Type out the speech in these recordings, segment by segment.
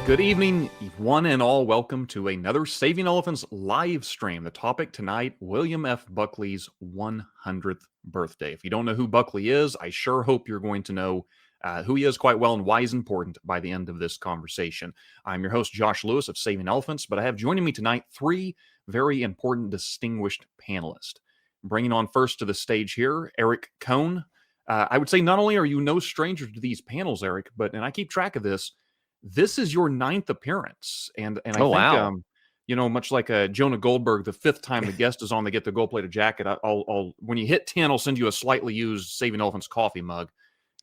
Good evening, one and all. Welcome to another Saving Elephants live stream. The topic tonight, William F. Buckley's 100th birthday. If you don't know who Buckley is, I sure hope you're going to know who he is quite well and why he's important by the end of this conversation. I'm your host, Josh Lewis of Saving Elephants, but I have joining me tonight three very important, distinguished panelists. Bringing on first to the stage here, Eric Cohn. I would say not only are you no stranger to these panels, Eric, but, and I keep track of this is your ninth appearance. And I think, wow. Much like Jonah Goldberg, the fifth time the guest is on, they get the gold-plated jacket. I'll when you hit 10, I'll send you a slightly used Saving Elephants coffee mug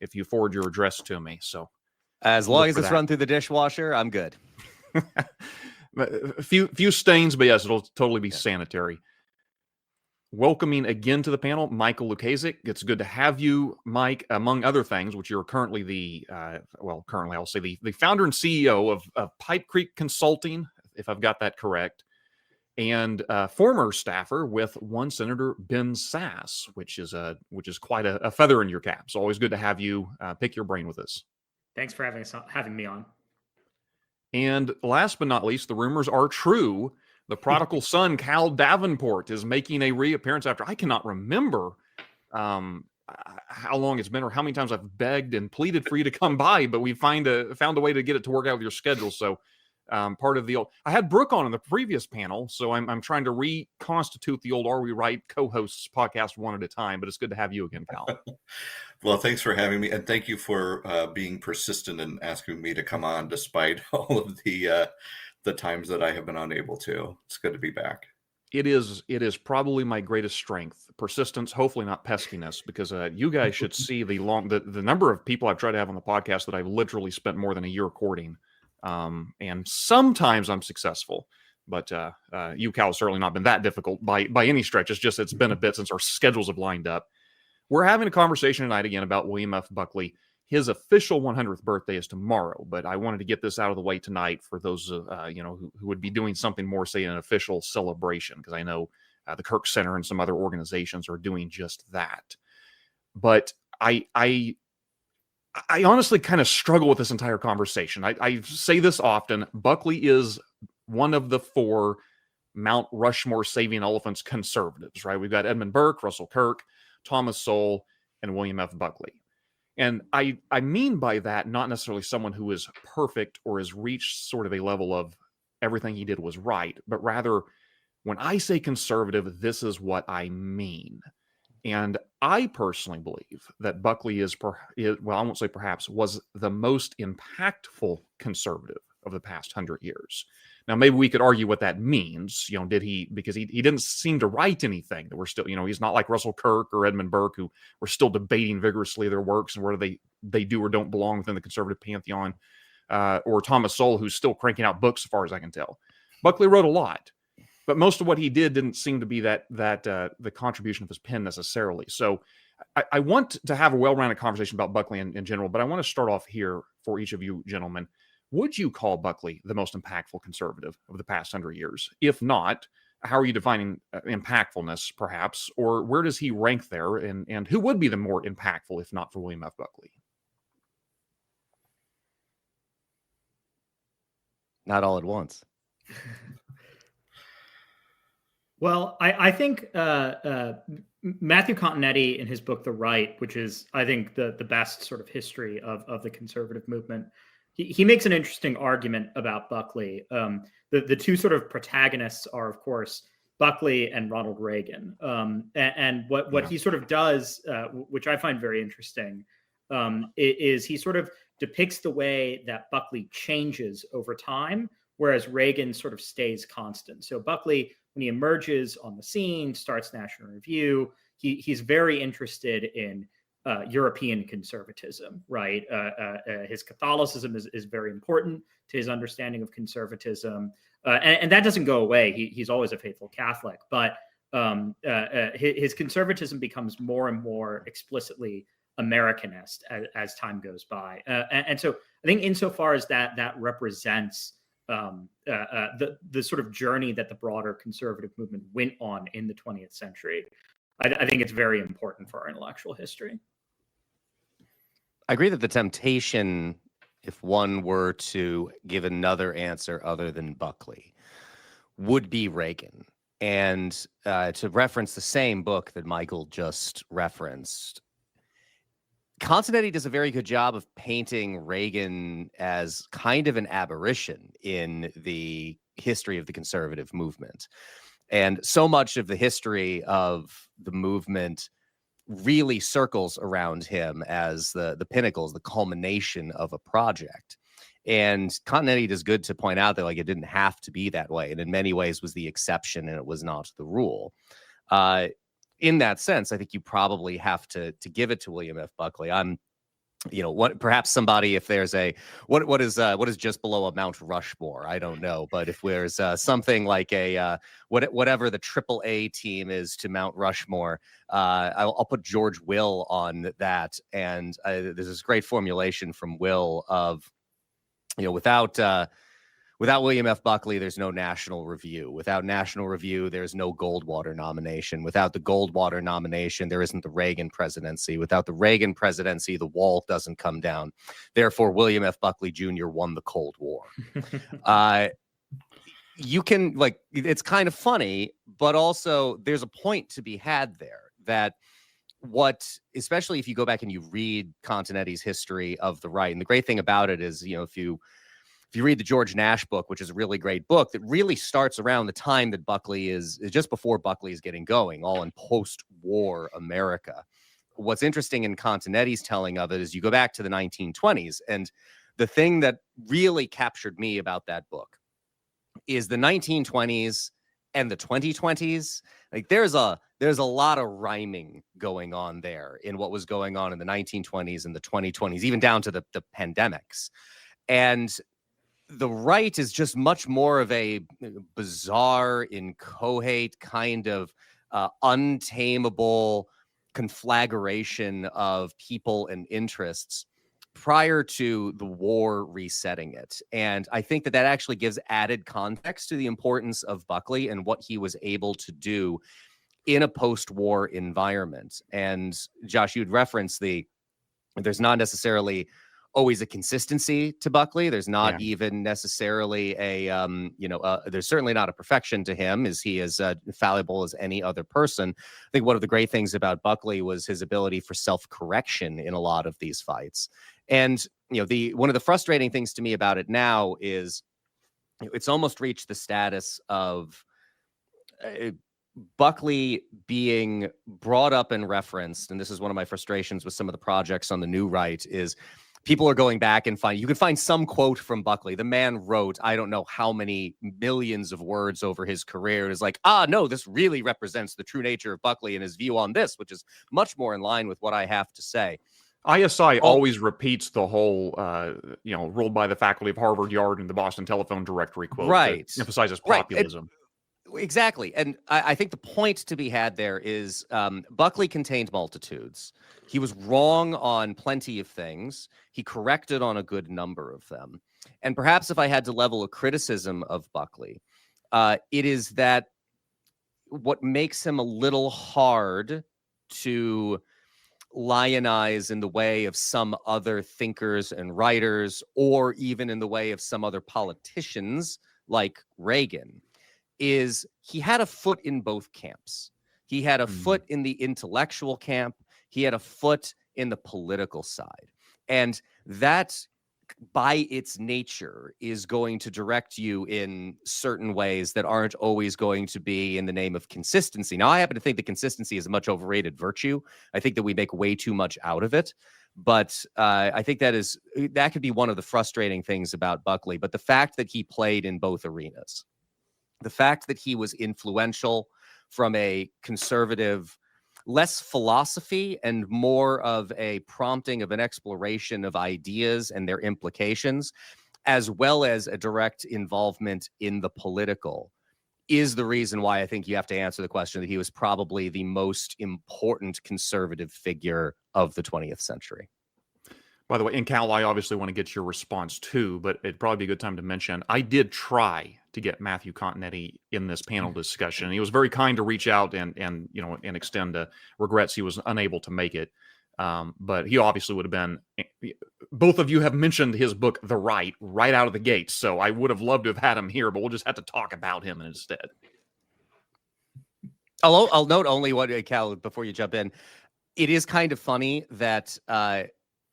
if you forward your address to me. So as long as it's run through the dishwasher, I'm good. A few stains, but yes, it'll totally be sanitary. Welcoming again to the panel, Michael Lukasik. It's good to have you, Mike, among other things, which you're currently the founder and CEO of Pipe Creek Consulting, if I've got that correct, and former staffer with one Senator Ben Sasse, which is quite a feather in your cap. So always good to have you pick your brain with us. Thanks for having me on. And last but not least, the rumors are true. The prodigal son, Cal Davenport, is making a reappearance after I cannot remember how long it's been or how many times I've begged and pleaded for you to come by, but we found a way to get it to work out with your schedule. So part of the old, I had Brooke on in the previous panel, so I'm trying to reconstitute the old Are We Right co-hosts podcast one at a time, but it's good to have you again, Cal. Well, thanks for having me, and thank you for being persistent and asking me to come on despite all of the times that I have been unable to. It's good to be back. It is probably my greatest strength, persistence, hopefully not peskiness, because you guys should see the number of people I've tried to have on the podcast that I've literally spent more than a year courting. And sometimes I'm successful, but you, Cal, has certainly not been that difficult by any stretch. It's been a bit since our schedules have lined up. We're having a conversation tonight again about William F. Buckley. His official 100th birthday is tomorrow, but I wanted to get this out of the way tonight for those who would be doing something more, say, an official celebration, because I know the Kirk Center and some other organizations are doing just that. But I honestly kind of struggle with this entire conversation. I say this often. Buckley is one of the four Mount Rushmore Saving Elephants conservatives, right? We've got Edmund Burke, Russell Kirk, Thomas Sowell, and William F. Buckley. And I mean by that, not necessarily someone who is perfect or has reached sort of a level of everything he did was right, but rather when I say conservative, this is what I mean. And I personally believe that Buckley is, I won't say perhaps, was the most impactful conservative of the past 100 years. Now, maybe we could argue what that means. Did he, because he didn't seem to write anything that we're still, he's not like Russell Kirk or Edmund Burke, who we're still debating vigorously their works and where they do or don't belong within the conservative pantheon, or Thomas Sowell, who's still cranking out books, as far as I can tell. Buckley wrote a lot, but most of what he did didn't seem to be that the contribution of his pen necessarily. So I want to have a well-rounded conversation about Buckley in general, but I want to start off here for each of you gentlemen. Would you call Buckley the most impactful conservative of the past 100 years? If not, how are you defining impactfulness, perhaps? Or where does he rank there? And who would be the more impactful, if not for William F. Buckley? Not all at once. Well, I think Matthew Continetti in his book, The Right, which is, I think, the best sort of history of the conservative movement, he makes an interesting argument about Buckley. The two sort of protagonists are, of course, Buckley and Ronald Reagan. And what he sort of does, which I find very interesting, is he sort of depicts the way that Buckley changes over time, whereas Reagan sort of stays constant. So Buckley, when he emerges on the scene, starts National Review, he's very interested in European conservatism, right? His Catholicism is very important to his understanding of conservatism. And that doesn't go away. He's always a faithful Catholic, but his conservatism becomes more and more explicitly Americanist as time goes by. And so I think insofar as that represents the sort of journey that the broader conservative movement went on in the 20th century, I think it's very important for our intellectual history. I agree that the temptation if one were to give another answer other than Buckley, would be Reagan. And to reference the same book that Michael just referenced, Continetti does a very good job of painting Reagan as kind of an aberration in the history of the conservative movement. And so much of the history of the movement really circles around him as the pinnacles, the culmination of a project. And Continetti does good to point out that, like, it didn't have to be that way, and in many ways was the exception and it was not the rule. In that sense, I think you probably have to give it to William F. Buckley. I'm, what perhaps somebody, if there's a what is just below a Mount Rushmore, I don't know, but if there's something like a whatever the AAA team is to Mount Rushmore, I'll put George Will on that. And there's this great formulation from Will of, without William F. Buckley, there's no National Review. Without National Review, there's no Goldwater nomination. Without the Goldwater nomination, there isn't the Reagan presidency. Without the Reagan presidency, the wall doesn't come down. Therefore, William F. Buckley Jr. won the Cold War. You can, it's kind of funny, but also there's a point to be had there that especially if you go back and you read Continetti's history of the right, and the great thing about it is, if you read the George Nash book, which is a really great book that really starts around the time that Buckley is just before Buckley is getting going, all in post-war America. What's interesting in Continetti's telling of it is you go back to the 1920s, and the thing that really captured me about that book is the 1920s and the 2020s. Like, there's a lot of rhyming going on there in what was going on in the 1920s and the 2020s, even down to the pandemics. And the right is just much more of a bizarre, inchoate, kind of untamable conflagration of people and interests prior to the war resetting it. And I think that actually gives added context to the importance of Buckley and what he was able to do in a post-war environment. And Josh, you'd reference there's not necessarily always a consistency to Buckley. There's not even necessarily there's certainly not a perfection to him, as he is fallible as any other person. I think one of the great things about Buckley was his ability for self-correction in a lot of these fights. And, one of the frustrating things to me about it now is it's almost reached the status of Buckley being brought up and referenced. And this is one of my frustrations with some of the projects on the new right is people are going back and you can find some quote from Buckley. The man wrote, I don't know how many millions of words over his career. It is like, no, this really represents the true nature of Buckley and his view on this, which is much more in line with what I have to say. ISI always repeats the whole, ruled by the faculty of Harvard Yard and the Boston Telephone Directory quote. Right. That emphasizes populism. Exactly. And I think the point to be had there is Buckley contained multitudes. He was wrong on plenty of things. He corrected on a good number of them. And perhaps if I had to level a criticism of Buckley, it is that what makes him a little hard to lionize in the way of some other thinkers and writers, or even in the way of some other politicians like Reagan, is he had a foot in both camps. He had a foot in the intellectual camp. He had a foot in the political side. And that, by its nature, is going to direct you in certain ways that aren't always going to be in the name of consistency. Now, I happen to think that consistency is a much overrated virtue. I think that we make way too much out of it. But I think that could be one of the frustrating things about Buckley. But the fact that he played in both arenas, the fact that he was influential from a conservative, less philosophy and more of a prompting of an exploration of ideas and their implications, as well as a direct involvement in the political, is the reason why I think you have to answer the question that he was probably the most important conservative figure of the 20th century. By the way, and Cal, I obviously want to get your response too, but it'd probably be a good time to mention, I did try to get Matthew Continetti in this panel discussion. He was very kind to reach out and extend regrets he was unable to make it. But he obviously would have been both of you have mentioned his book, The right out of the gate. So I would have loved to have had him here, but we'll just have to talk about him instead. I'll note only what, Cal, before you jump in. It is kind of funny that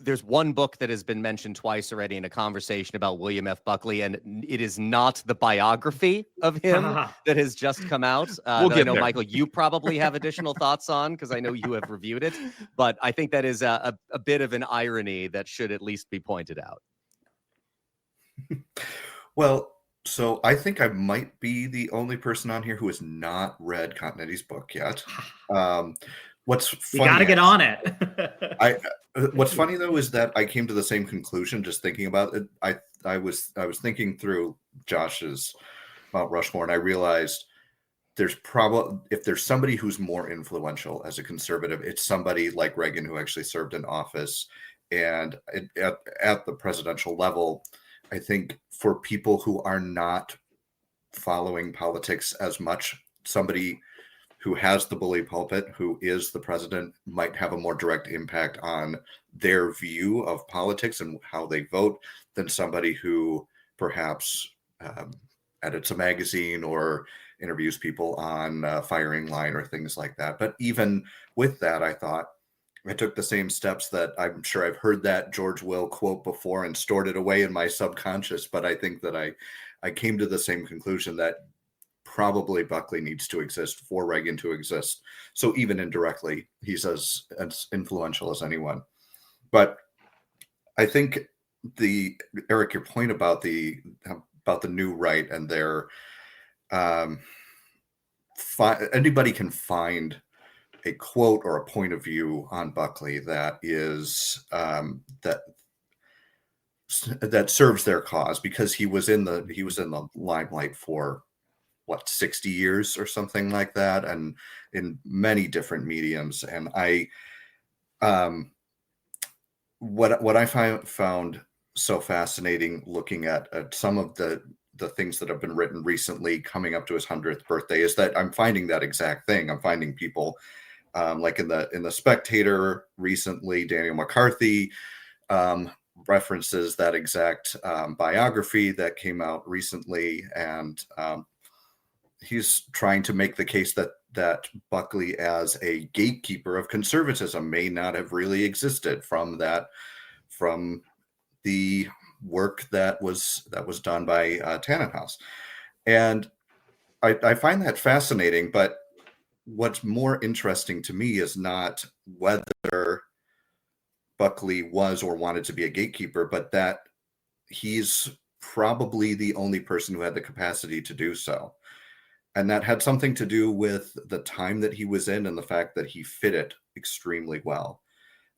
there's one book that has been mentioned twice already in a conversation about William F. Buckley, and it is not the biography of him that has just come out. We'll that get I know, there. Michael, you probably have additional thoughts on, because I know you have reviewed it. But I think that is a bit of an irony that should at least be pointed out. Well, so I think I might be the only person on here who has not read Continetti's book yet. What's funny, You got to get on it. What's funny though is that I came to the same conclusion just thinking about it. I was thinking through Josh's Mount Rushmore, and I realized there's probably, if there's somebody who's more influential as a conservative, it's somebody like Reagan, who actually served in office, and at the presidential level. I think for people who are not following politics as much, somebody who has the bully pulpit, who is the president, might have a more direct impact on their view of politics and how they vote than somebody who perhaps edits a magazine or interviews people on Firing Line or things like that. But even with that, I thought I took the same steps that I'm sure I've heard that George Will quote before and stored it away in my subconscious. But I think that I came to the same conclusion that probably Buckley needs to exist for Reagan to exist. So even indirectly, he's as influential as anyone. But I think Eric, your point about the new right and their anybody can find a quote or a point of view on Buckley that is that serves their cause, because he was in the limelight for 60 years or something like that, and in many different mediums. And what I found so fascinating looking at some of the things that have been written recently coming up to his 100th birthday is that I'm finding that exact thing. I'm finding people like in the Spectator recently, Daniel McCarthy references that exact biography that came out recently, and he's trying to make the case that Buckley as a gatekeeper of conservatism may not have really existed from the work that was done by Tannenhouse. And I find that fascinating, but what's more interesting to me is not whether Buckley was or wanted to be a gatekeeper, but that he's probably the only person who had the capacity to do so. And that had something to do with the time that he was in and the fact that he fit it extremely well.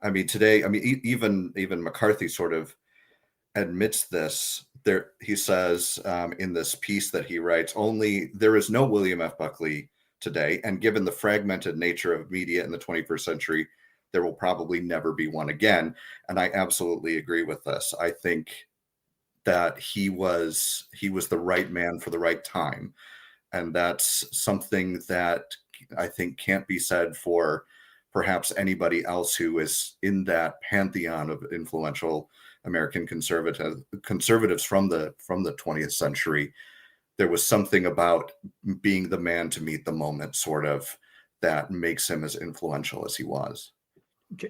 I mean, today, even McCarthy sort of admits this. He says in this piece that he writes, there is no William F. Buckley today, and given the fragmented nature of media in the 21st century, there will probably never be one again. And I absolutely agree with this. I think that he was the right man for the right time. And that's something that I think can't be said for perhaps anybody else who is in that pantheon of influential American conservatives from the 20th century. There was something about being the man to meet the moment, sort of, that makes him as influential as he was.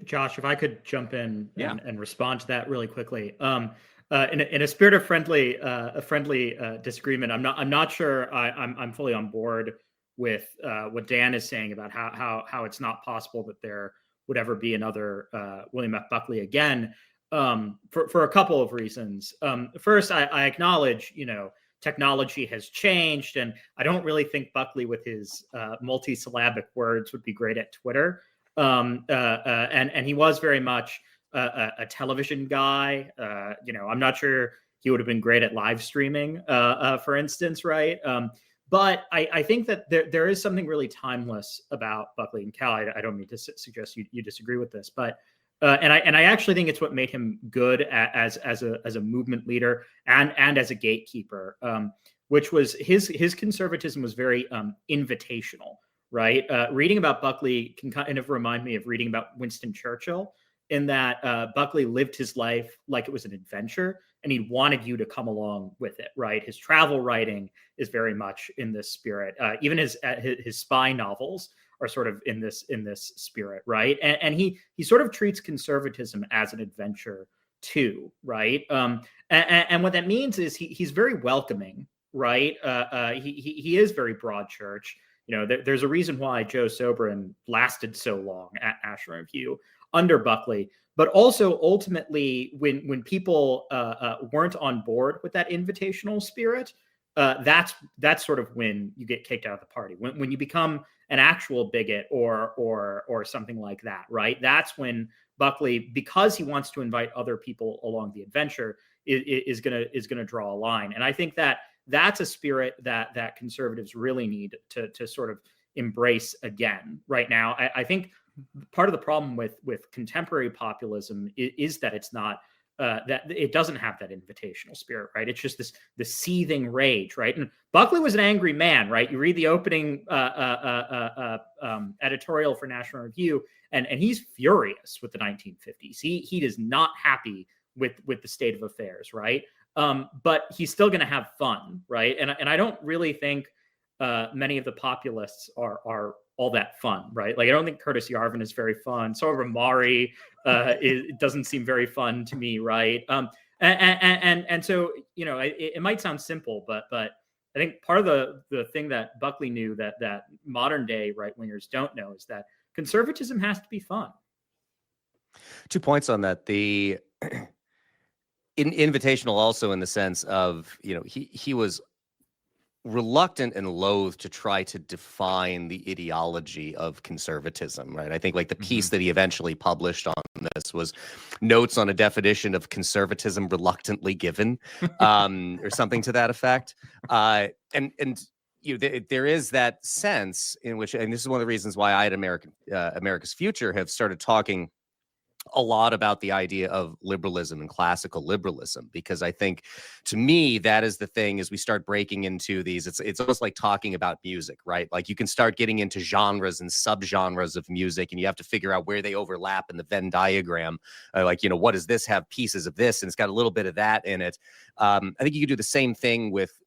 Josh, if I could jump in and respond to that really quickly. In a spirit of friendly disagreement, I'm not sure I'm fully on board with what Dan is saying about how it's not possible that there would ever be another William F. Buckley again, for a couple of reasons. First, I acknowledge, technology has changed, and I don't really think Buckley with his multisyllabic words would be great at Twitter. And he was very much a television guy. I'm not sure he would have been great at live streaming, for instance, right? But I think that there is something really timeless about Buckley. And Cal, I don't mean to suggest you disagree with this, but and I actually think it's what made him good as a movement leader and as a gatekeeper, which was his conservatism was very invitational, right? Reading about Buckley can kind of remind me of reading about Winston Churchill, in that Buckley lived his life like it was an adventure, and he wanted you to come along with it, right? His travel writing is very much in this spirit. Even his spy novels are sort of in this spirit, right? And he sort of treats conservatism as an adventure too, right? And what that means is he's very welcoming, right? He is very broad church. You know, there's a reason why Joe Sobran lasted so long at National Review under Buckley, but also ultimately when people weren't on board with that invitational spirit, that's sort of when you get kicked out of the party. When you become an actual bigot or something like that, right? That's when Buckley, because he wants to invite other people along the adventure, is gonna draw a line. And I think that's a spirit that conservatives really need to sort of embrace again right now. I think part of the problem with contemporary populism is that it's not that it doesn't have that invitational spirit, right? It's just the seething rage, right? And Buckley was an angry man, right? You read the opening editorial for National Review, and he's furious with the 1950s. He is not happy with the state of affairs, right? But he's still going to have fun, right? And I don't really think many of the populists are all that fun, right? Like I don't think Curtis Yarvin is very fun. So Ramari it doesn't seem very fun to me, right? And so you know it might sound simple, but I think part of the thing that Buckley knew that modern day right wingers don't know is that conservatism has to be fun. 2 points on that. The invitational also in the sense of, you know, he was reluctant and loath to try to define the ideology of conservatism, right? I think like the piece that he eventually published on this was notes on a definition of conservatism reluctantly given, or something to that effect. And you know, there is that sense in which, and this is one of the reasons why I at America's Future have started talking a lot about the idea of liberalism and classical liberalism, because I think to me that is the thing as we start breaking into these, it's almost like talking about music, right? Like you can start getting into genres and subgenres of music and you have to figure out where they overlap in the Venn diagram. Like, you know, what does this have pieces of this? And it's got a little bit of that in it. I think you could do the same thing with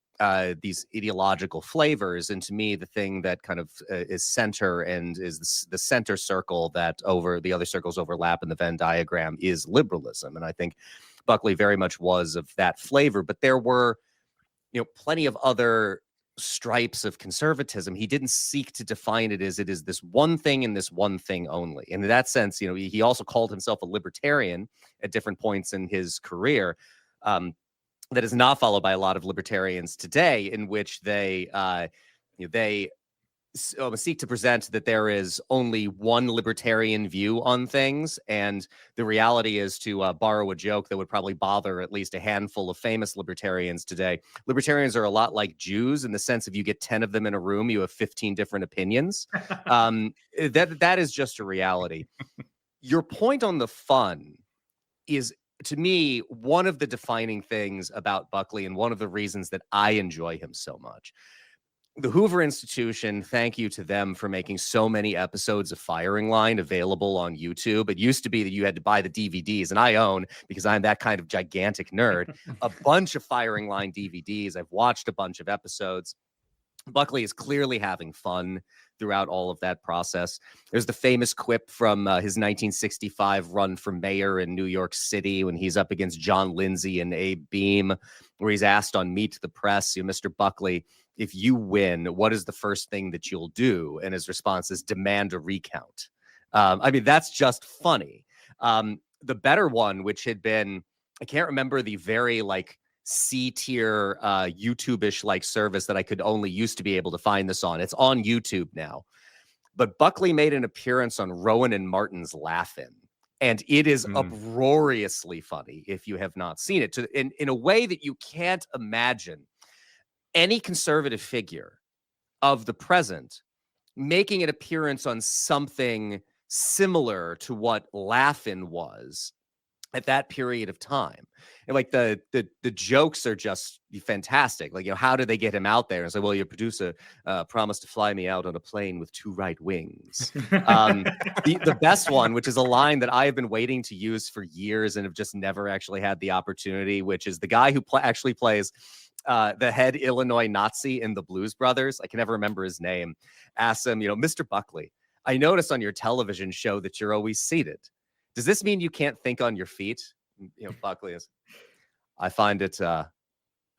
these ideological flavors. And to me, the thing that kind of is center and is the center circle that over the other circles overlap in the Venn diagram is liberalism. And I think Buckley very much was of that flavor, but there were, you know, plenty of other stripes of conservatism. He didn't seek to define it as it is this one thing and this one thing only. And in that sense, you know, he also called himself a libertarian at different points in his career. That is not followed by a lot of libertarians today, in which they seek to present that there is only one libertarian view on things. And the reality is, to borrow a joke that would probably bother at least a handful of famous libertarians today, libertarians are a lot like Jews in the sense of you get 10 of them in a room, you have 15 different opinions. That is just a reality. Your point on the fun is, to me, one of the defining things about Buckley and one of the reasons that I enjoy him so much. The Hoover Institution, thank you to them for making so many episodes of Firing Line available on YouTube. It used to be that you had to buy the DVDs, and I own, because I'm that kind of gigantic nerd, a bunch of Firing Line DVDs. I've watched a bunch of episodes. Buckley is clearly having fun throughout all of that process. There's the famous quip from his 1965 run for mayor in New York City when he's up against John Lindsay and Abe Beam, where he's asked on Meet the Press, you know, Mr. Buckley, if you win, what is the first thing that you'll do? And his response is demand a recount. I mean, that's just funny. The better one, which had been, I can't remember the very like C-tier YouTube-ish like service that I could only used to be able to find this on. It's on YouTube now. But Buckley made an appearance on Rowan and Martin's Laugh-In, and it is uproariously funny if you have not seen it, in a way that you can't imagine any conservative figure of the present making an appearance on something similar to what Laugh-In was at that period of time. And like the jokes are just fantastic. Like, how did they get him out there? And say, well, your producer promised to fly me out on a plane with 2 right wings. The best one, which is a line that I have been waiting to use for years and have just never actually had the opportunity, which is the guy who actually plays the head Illinois Nazi in the Blues Brothers. I can never remember his name. Asks him, Mr. Buckley, I noticed on your television show that you're always seated. Does this mean you can't think on your feet? Buckley is, I find it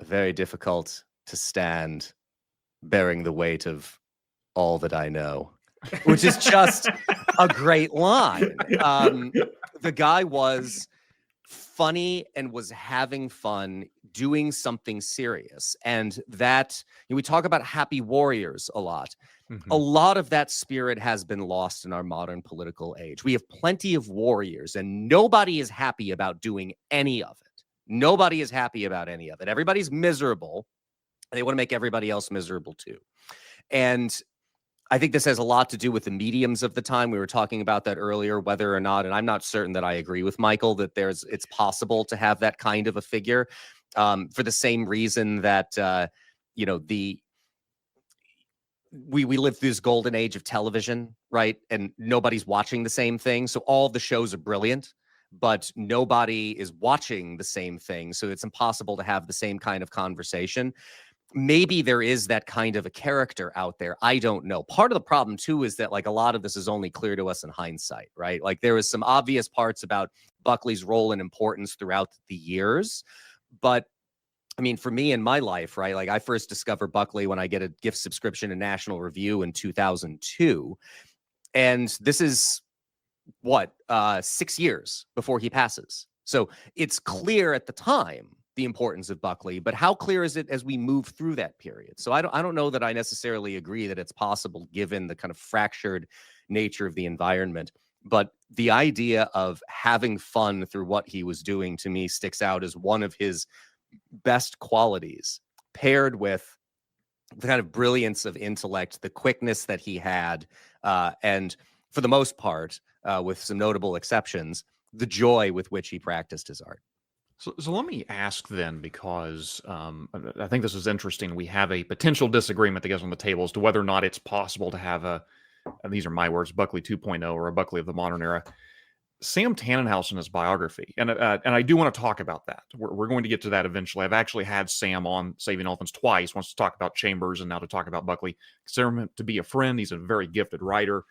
very difficult to stand bearing the weight of all that I know, which is just a great line. The guy was funny and was having fun doing something serious. And that, we talk about happy warriors a lot. Mhm. A lot of that spirit has been lost in our modern political age. We have plenty of warriors, and nobody is happy about doing any of it. Nobody is happy about any of it. Everybody's miserable. They want to make everybody else miserable too. And I think this has a lot to do with the mediums of the time. We were talking about that earlier, whether or not, and I'm not certain that I agree with Michael, that it's possible to have that kind of a figure for the same reason that, we live through this golden age of television, right? And nobody's watching the same thing. So all the shows are brilliant, but nobody is watching the same thing. So it's impossible to have the same kind of conversation. Maybe there is that kind of a character out there. I don't know. Part of the problem too is that like a lot of this is only clear to us in hindsight, right? Like there was some obvious parts about Buckley's role and importance throughout the years, but I mean, for me in my life, right? Like I first discovered Buckley when I get a gift subscription to National Review in 2002. And this is 6 years before he passes. So it's clear at the time the importance of Buckley, but how clear is it as we move through that period? So I don't know that I necessarily agree that it's possible given the kind of fractured nature of the environment. But the idea of having fun through what he was doing to me sticks out as one of his best qualities, paired with the kind of brilliance of intellect, the quickness that he had, and for the most part, with some notable exceptions, the joy with which he practiced his art. So let me ask then, because I think this is interesting. We have a potential disagreement that goes on the table as to whether or not it's possible to have and these are my words, Buckley 2.0 or a Buckley of the modern era. Sam Tannenhouse in his biography, and I do want to talk about that. We're going to get to that eventually. I've actually had Sam on Saving Elephants twice, once to talk about Chambers and now to talk about Buckley. Consider him to be a friend. He's a very gifted writer.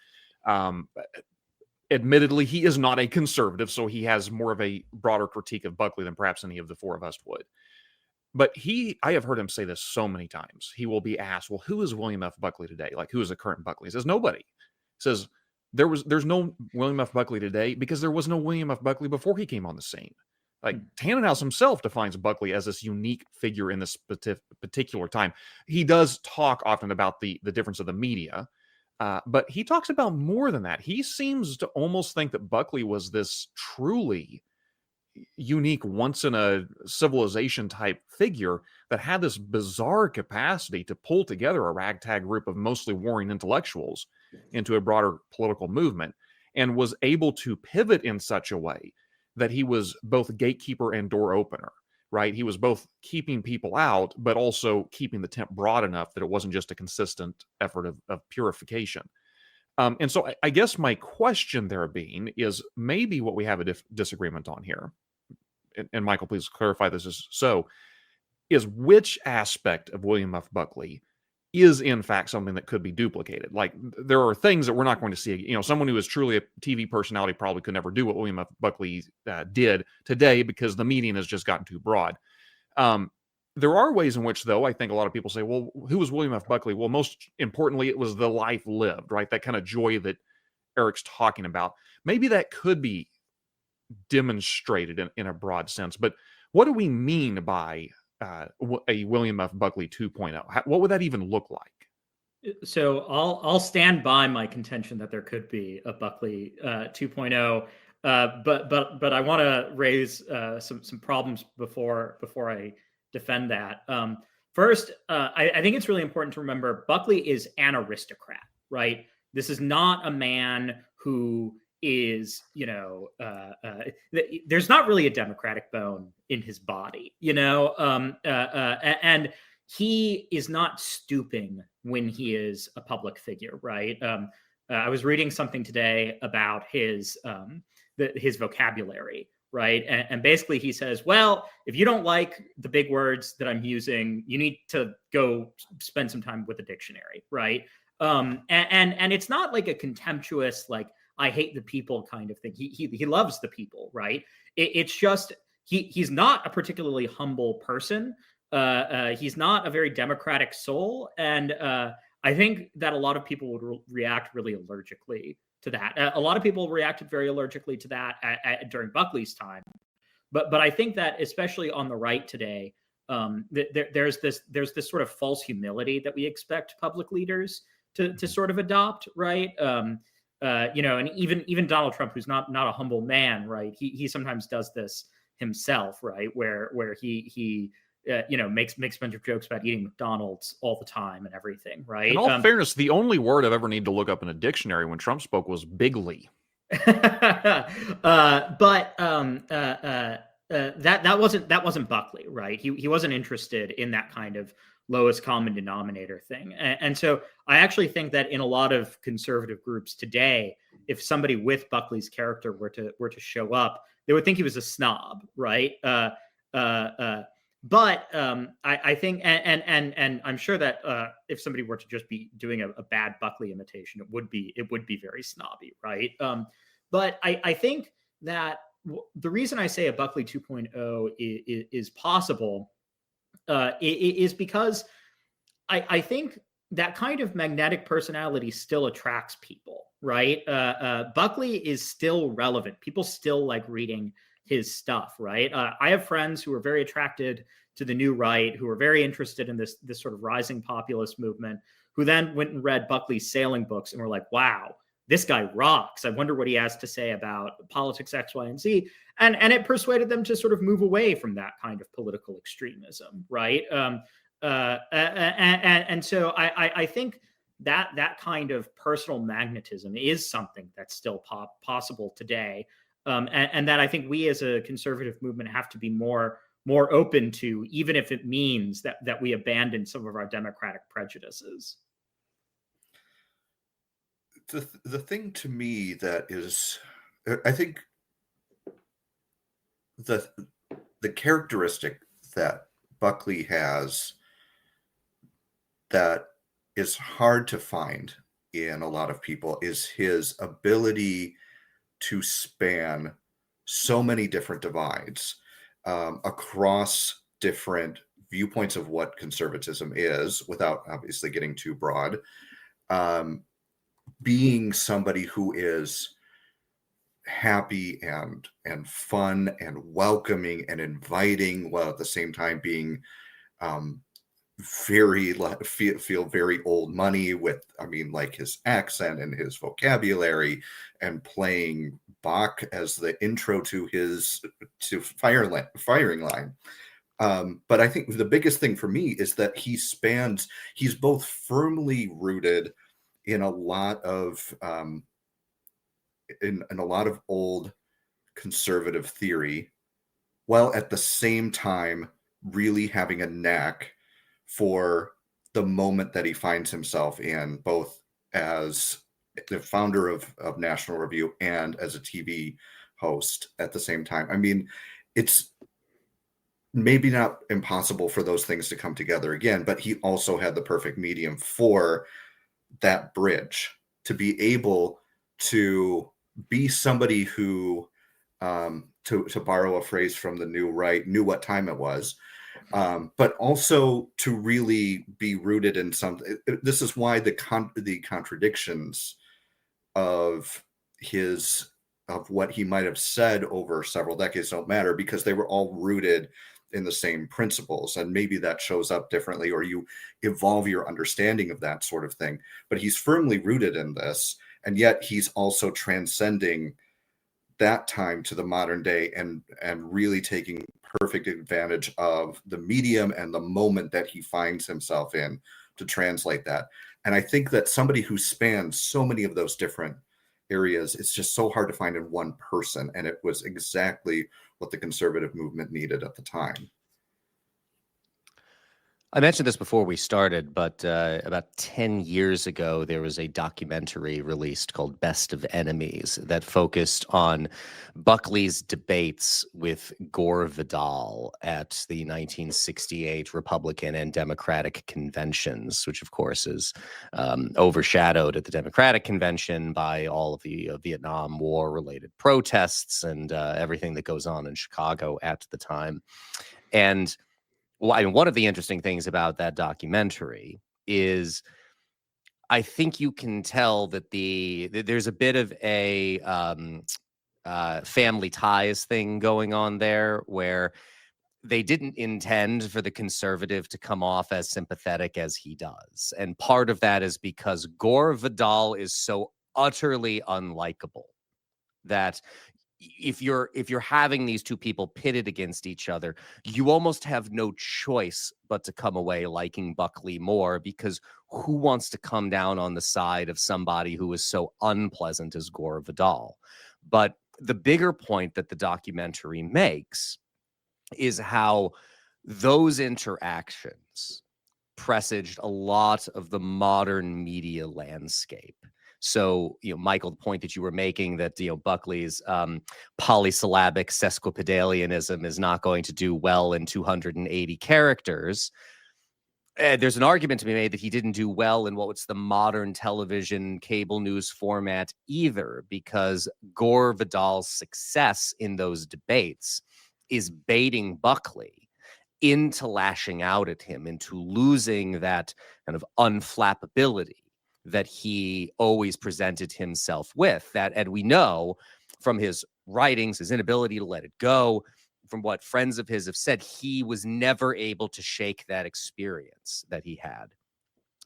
Admittedly, he is not a conservative, so he has more of a broader critique of Buckley than perhaps any of the four of us would. But I have heard him say this so many times. He will be asked, well, who is William F. Buckley today? Like, who is the current Buckley? He says, nobody. He says, there's no William F. Buckley today because there was no William F. Buckley before he came on the scene. Like Tannenhouse himself defines Buckley as this unique figure in this particular time. He does talk often about the difference of the media, but he talks about more than that. He seems to almost think that Buckley was this truly unique, once in a civilization type figure that had this bizarre capacity to pull together a ragtag group of mostly warring intellectuals into a broader political movement, and was able to pivot in such a way that he was both gatekeeper and door opener, right? He was both keeping people out, but also keeping the tent broad enough that it wasn't just a consistent effort of purification. And so I guess my question there being is maybe what we have a disagreement on here, and Michael, please clarify this is which aspect of William F. Buckley is in fact something that could be duplicated. Like there are things that we're not going to see. Someone who is truly a TV personality probably could never do what William F. Buckley did today because the median has just gotten too broad. There are ways in which, though, I think a lot of people say, well, who was William F. Buckley? Well, most importantly, it was the life lived, right? That kind of joy that Eric's talking about. Maybe that could be demonstrated in a broad sense. But what do we mean by a William F. Buckley 2.0? What would that even look like? So I'll stand by my contention that there could be a Buckley 2.0, but I want to raise some problems before I defend that. First, I think it's really important to remember Buckley is an aristocrat, right? This is not a man who is, there's not really a democratic bone in his body, and he is not stooping when he is a public figure, right? I was reading something today about his vocabulary, right? And basically he says, well, if you don't like the big words that I'm using, you need to go spend some time with a dictionary, right? And it's not like a contemptuous, like, I hate the people kind of thing. He loves the people, right? It's just he's not a particularly humble person. He's not a very democratic soul, and I think that a lot of people would react really allergically to that. A lot of people reacted very allergically to that during Buckley's time, but I think that especially on the right today, there's this sort of false humility that we expect public leaders to sort of adopt, right? And even Donald Trump, who's not a humble man, right? He sometimes does this himself, right? Where he makes a bunch of jokes about eating McDonald's all the time and everything, right? In all fairness, the only word I've ever needed to look up in a dictionary when Trump spoke was bigly. But that wasn't Buckley, right? He wasn't interested in that kind of lowest common denominator thing, and so I actually think that in a lot of conservative groups today, if somebody with Buckley's character were to show up, they would think he was a snob, right? But I think, and I'm sure that if somebody were to just be doing a bad Buckley imitation, it would be very snobby, right? But I think that the reason I say a Buckley 2.0 is possible is because I think that kind of magnetic personality still attracts people, right? Buckley is still relevant. People still like reading his stuff, right? I have friends who are very attracted to the new right, who are very interested in this sort of rising populist movement, who then went and read Buckley's sailing books and were like, wow, this guy rocks. I wonder what he has to say about politics X, Y, and Z. And it persuaded them to sort of move away from that kind of political extremism, right? And so I think that kind of personal magnetism is something that's still possible today. And that I think we as a conservative movement have to be more open to, even if it means that we abandon some of our democratic prejudices. The thing to me that is, I think the characteristic that Buckley has that is hard to find in a lot of people is his ability to span so many different divides across different viewpoints of what conservatism is, without obviously getting too broad. Being somebody who is happy and fun and welcoming and inviting, while at the same time being feel very old money with, like his accent and his vocabulary, and playing Bach as the intro to firing line. But I think the biggest thing for me is that he's both firmly rooted in a lot of in a lot of old conservative theory, while at the same time really having a knack for the moment that he finds himself in, both as the founder of National Review and as a TV host at the same time. It's maybe not impossible for those things to come together again, but he also had the perfect medium for that bridge, to be able to be somebody who, to borrow a phrase from the new right, knew what time it was, but also to really be rooted in something. This is why the contradictions of what he might have said over several decades don't matter, because they were all rooted in the same principles. And maybe that shows up differently, or you evolve your understanding of that sort of thing. But he's firmly rooted in this, and yet he's also transcending that time to the modern day, and really taking perfect advantage of the medium and the moment that he finds himself in to translate that. And I think that somebody who spans so many of those different areas, it's just so hard to find in one person. And it was exactly what the conservative movement needed at the time. I mentioned this before we started, but about 10 years ago, there was a documentary released called Best of Enemies that focused on Buckley's debates with Gore Vidal at the 1968 Republican and Democratic conventions, which, of course, is overshadowed at the Democratic convention by all of the Vietnam War-related protests and everything that goes on in Chicago at the time. And one of the interesting things about that documentary is I think you can tell that there's a bit of a family ties thing going on there, where they didn't intend for the conservative to come off as sympathetic as he does. And part of that is because Gore Vidal is so utterly unlikable that if you're having these two people pitted against each other, you almost have no choice but to come away liking Buckley more, because who wants to come down on the side of somebody who is so unpleasant as Gore Vidal? But the bigger point that the documentary makes is how those interactions presaged a lot of the modern media landscape. So, Michael, the point that you were making that, Buckley's polysyllabic sesquipedalianism is not going to do well in 280 characters. There's an argument to be made that he didn't do well in what's the modern television cable news format either, because Gore Vidal's success in those debates is baiting Buckley into lashing out at him, into losing that kind of unflappability that he always presented himself with. And we know from his writings, his inability to let it go, from what friends of his have said, he was never able to shake that experience that he had.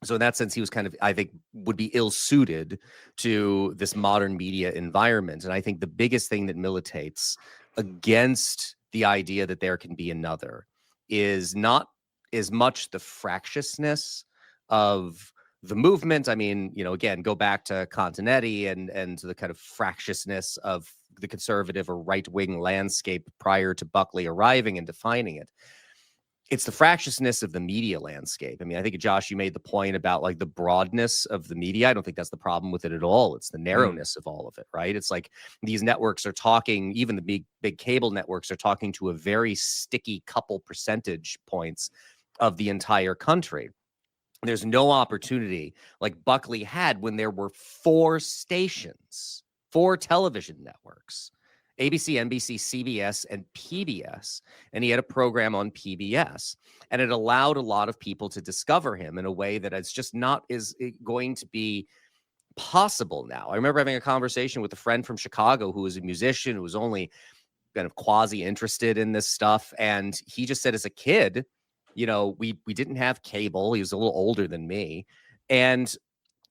So in that sense, he was kind of, I think, would be ill-suited to this modern media environment. And I think the biggest thing that militates against the idea that there can be another is not as much the fractiousness of the movement. I mean, again, go back to Continetti and to the kind of fractiousness of the conservative or right-wing landscape prior to Buckley arriving and defining it. It's the fractiousness of the media landscape. I mean, I think, Josh, you made the point about like the broadness of the media. I don't think that's the problem with it at all. It's the narrowness of all of it, right? It's like these networks are talking, even the big cable networks are talking to a very sticky couple percentage points of the entire country. There's no opportunity like Buckley had when there were 4 stations, 4 television networks, ABC, NBC, CBS, and PBS. And he had a program on PBS. And it allowed a lot of people to discover him in a way that it's just not is going to be possible now. I remember having a conversation with a friend from Chicago who was a musician, who was only kind of quasi-interested in this stuff. And he just said as a kid, we didn't have cable. He was a little older than me. And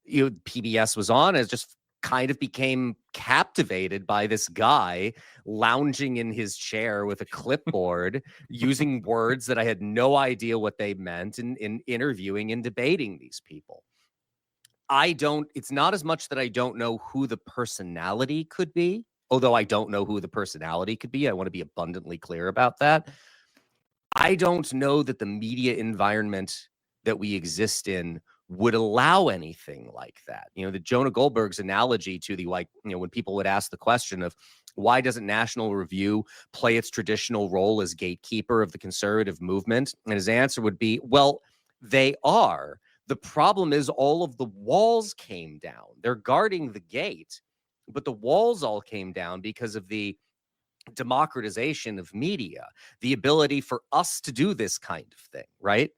PBS was on, and just kind of became captivated by this guy lounging in his chair with a clipboard, using words that I had no idea what they meant, in interviewing and debating these people. It's not as much that I don't know who the personality could be, although I don't know who the personality could be. I want to be abundantly clear about that. I don't know that the media environment that we exist in would allow anything like that. The Jonah Goldberg's analogy to when people would ask the question of why doesn't National Review play its traditional role as gatekeeper of the conservative movement? And his answer would be, well, they are. The problem is all of the walls came down. They're guarding the gate, but the walls all came down because of the democratization of media, the ability for us to do this kind of thing, right?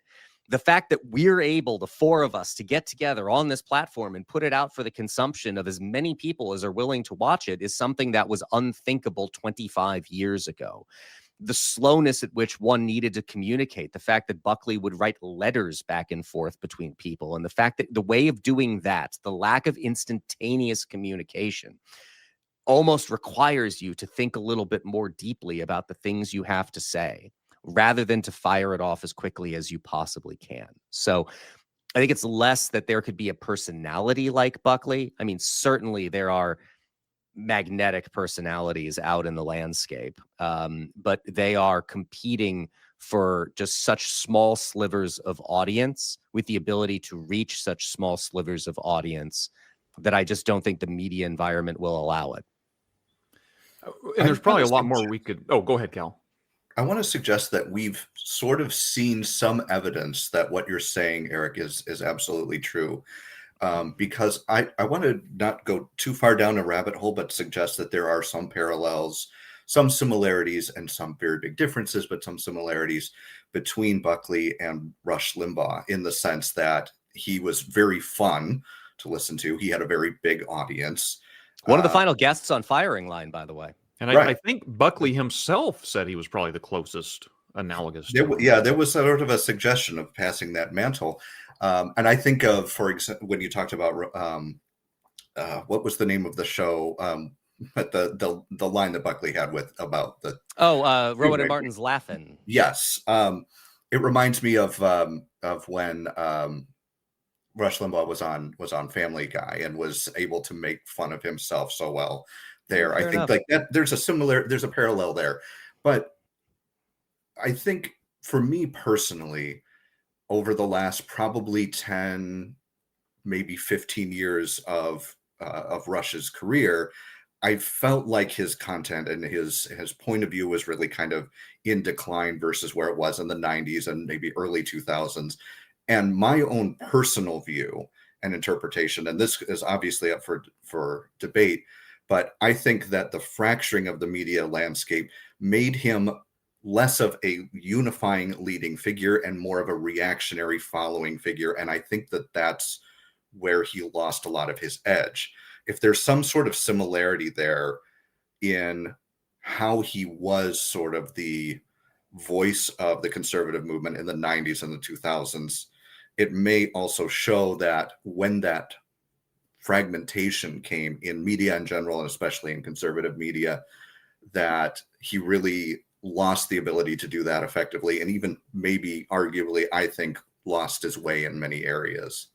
The fact that we're able, the 4 of us, to get together on this platform and put it out for the consumption of as many people as are willing to watch it is something that was unthinkable 25 years ago. The slowness at which one needed to communicate, the fact that Buckley would write letters back and forth between people, and the fact that the way of doing that, the lack of instantaneous communication, almost requires you to think a little bit more deeply about the things you have to say, rather than to fire it off as quickly as you possibly can. So I think it's less that there could be a personality like Buckley. I mean, certainly there are magnetic personalities out in the landscape, but they are competing for just such small slivers of audience with the ability to reach such small slivers of audience that I just don't think the media environment will allow it. And there's probably a lot suggest- more we could. Oh, go ahead, Cal. I want to suggest that we've sort of seen some evidence that what you're saying, Eric, is absolutely true. Because I want to not go too far down a rabbit hole, but suggest that there are some parallels, some similarities, and some very big differences, but some similarities between Buckley and Rush Limbaugh in the sense that he was very fun to listen to. He had a very big audience. One of the final guests on Firing Line, by the way. And Right. I think Buckley himself said he was probably the closest analogous to him. There was sort of a suggestion of passing that mantle. And I think of, for example, when you talked about what was the name of the show? But the line that Buckley had about the Rowan and Martin's Laughing. Yes, it reminds me of when Rush Limbaugh was on Family Guy and was able to make fun of himself so well. There, I think like that. There's a parallel there, but I think for me personally, over the last probably 10, maybe 15 years of Rush's career, I felt like his content and his point of view was really kind of in decline versus where it was in the 90s and maybe early 2000s. And my own personal view and interpretation, and this is obviously up for debate, but I think that the fracturing of the media landscape made him less of a unifying leading figure and more of a reactionary following figure. And I think that that's where he lost a lot of his edge. If there's some sort of similarity there in how he was sort of the voice of the conservative movement in the 90s and the 2000s, it may also show that when that fragmentation came in media in general, and especially in conservative media, that he really lost the ability to do that effectively, and even maybe arguably, I think, lost his way in many areas.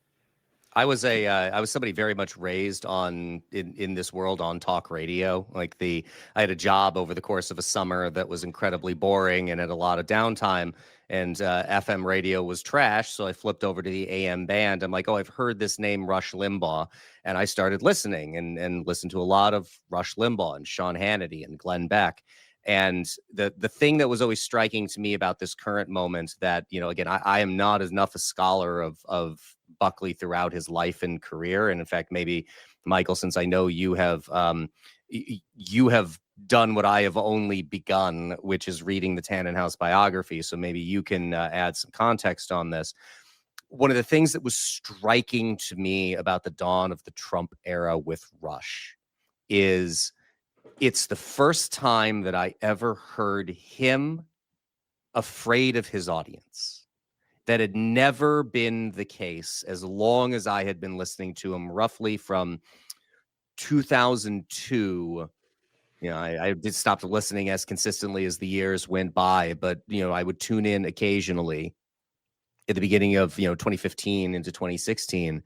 I was somebody very much raised on in this world on talk radio. I had a job over the course of a summer that was incredibly boring and had a lot of downtime, and FM radio was trash. So I flipped over to the AM band. I'm like, oh, I've heard this name Rush Limbaugh, and I started listening and listened to a lot of Rush Limbaugh and Sean Hannity and Glenn Beck. And the thing that was always striking to me about this current moment that, again, I am not enough a scholar of Buckley throughout his life and career. And in fact, maybe, Michael, since I know you have done what I have only begun, which is reading the Tannenhouse biography. So maybe you can add some context on this. One of the things that was striking to me about the dawn of the Trump era with Rush is it's the first time that I ever heard him afraid of his audience. That had never been the case as long as I had been listening to him, roughly from 2002. I did stop listening as consistently as the years went by, but, I would tune in occasionally at the beginning of, 2015 into 2016.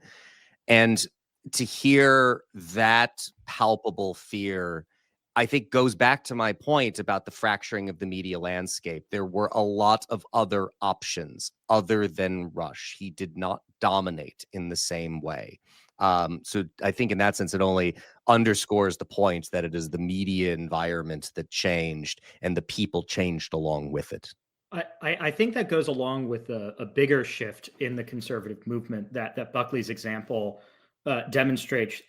And to hear that palpable fear, I think goes back to my point about the fracturing of the media landscape. There were a lot of other options other than Rush. He did not dominate in the same way. So I think in that sense, it only underscores the point that it is the media environment that changed and the people changed along with it. I think that goes along with a bigger shift in the conservative movement that Buckley's example demonstrates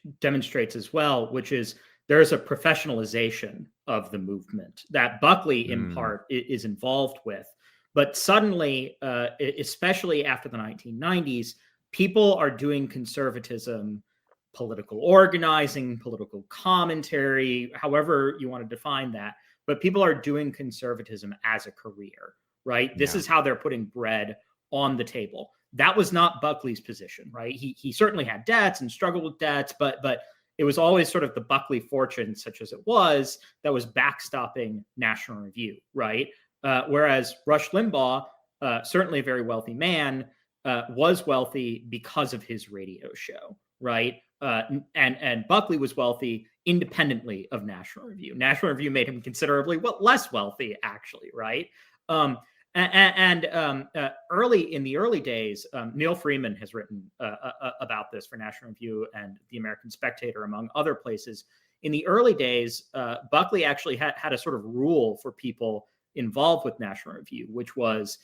as well, which is there's a professionalization of the movement that Buckley in part is involved with. But suddenly, especially after the 1990s, people are doing conservatism, political organizing, political commentary, however you want to define that. But people are doing conservatism as a career, right? This is how they're putting bread on the table. That was not Buckley's position, right? He certainly had debts and struggled with debts, but it was always sort of the Buckley fortune, such as it was, that was backstopping National Review, right? Whereas Rush Limbaugh, certainly a very wealthy man, was wealthy because of his radio show, right? And Buckley was wealthy independently of National Review. National Review made him considerably less wealthy, actually, right? Early in the early days, Neil Freeman has written about this for National Review and the American Spectator, among other places. In the early days, Buckley actually had a sort of rule for people involved with National Review, which was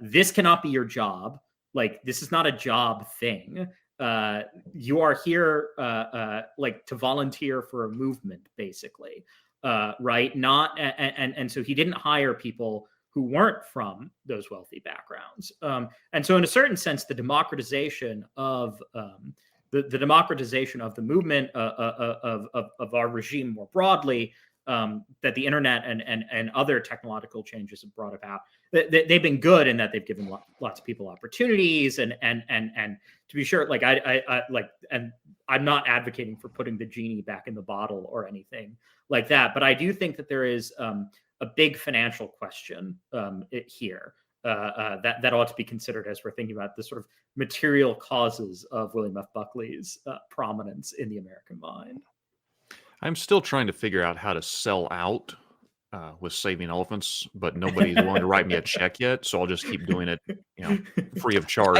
this cannot be your job. Like, this is not a job thing. You are here like to volunteer for a movement, basically, right? Not and so he didn't hire people who weren't from those wealthy backgrounds. And so in a certain sense, the democratization of the democratization of the movement of our regime more broadly, that the internet and other technological changes have brought about, they've been good in that they've given lots of people opportunities, and to be sure, like I like, and I'm not advocating for putting the genie back in the bottle or anything like that, but I do think that there is a big financial question here that ought to be considered as we're thinking about the sort of material causes of William F. Buckley's prominence in the American mind. I'm still trying to figure out how to sell out with Saving Elephants, but nobody's willing to write me a check yet, so I'll just keep doing it, free of charge.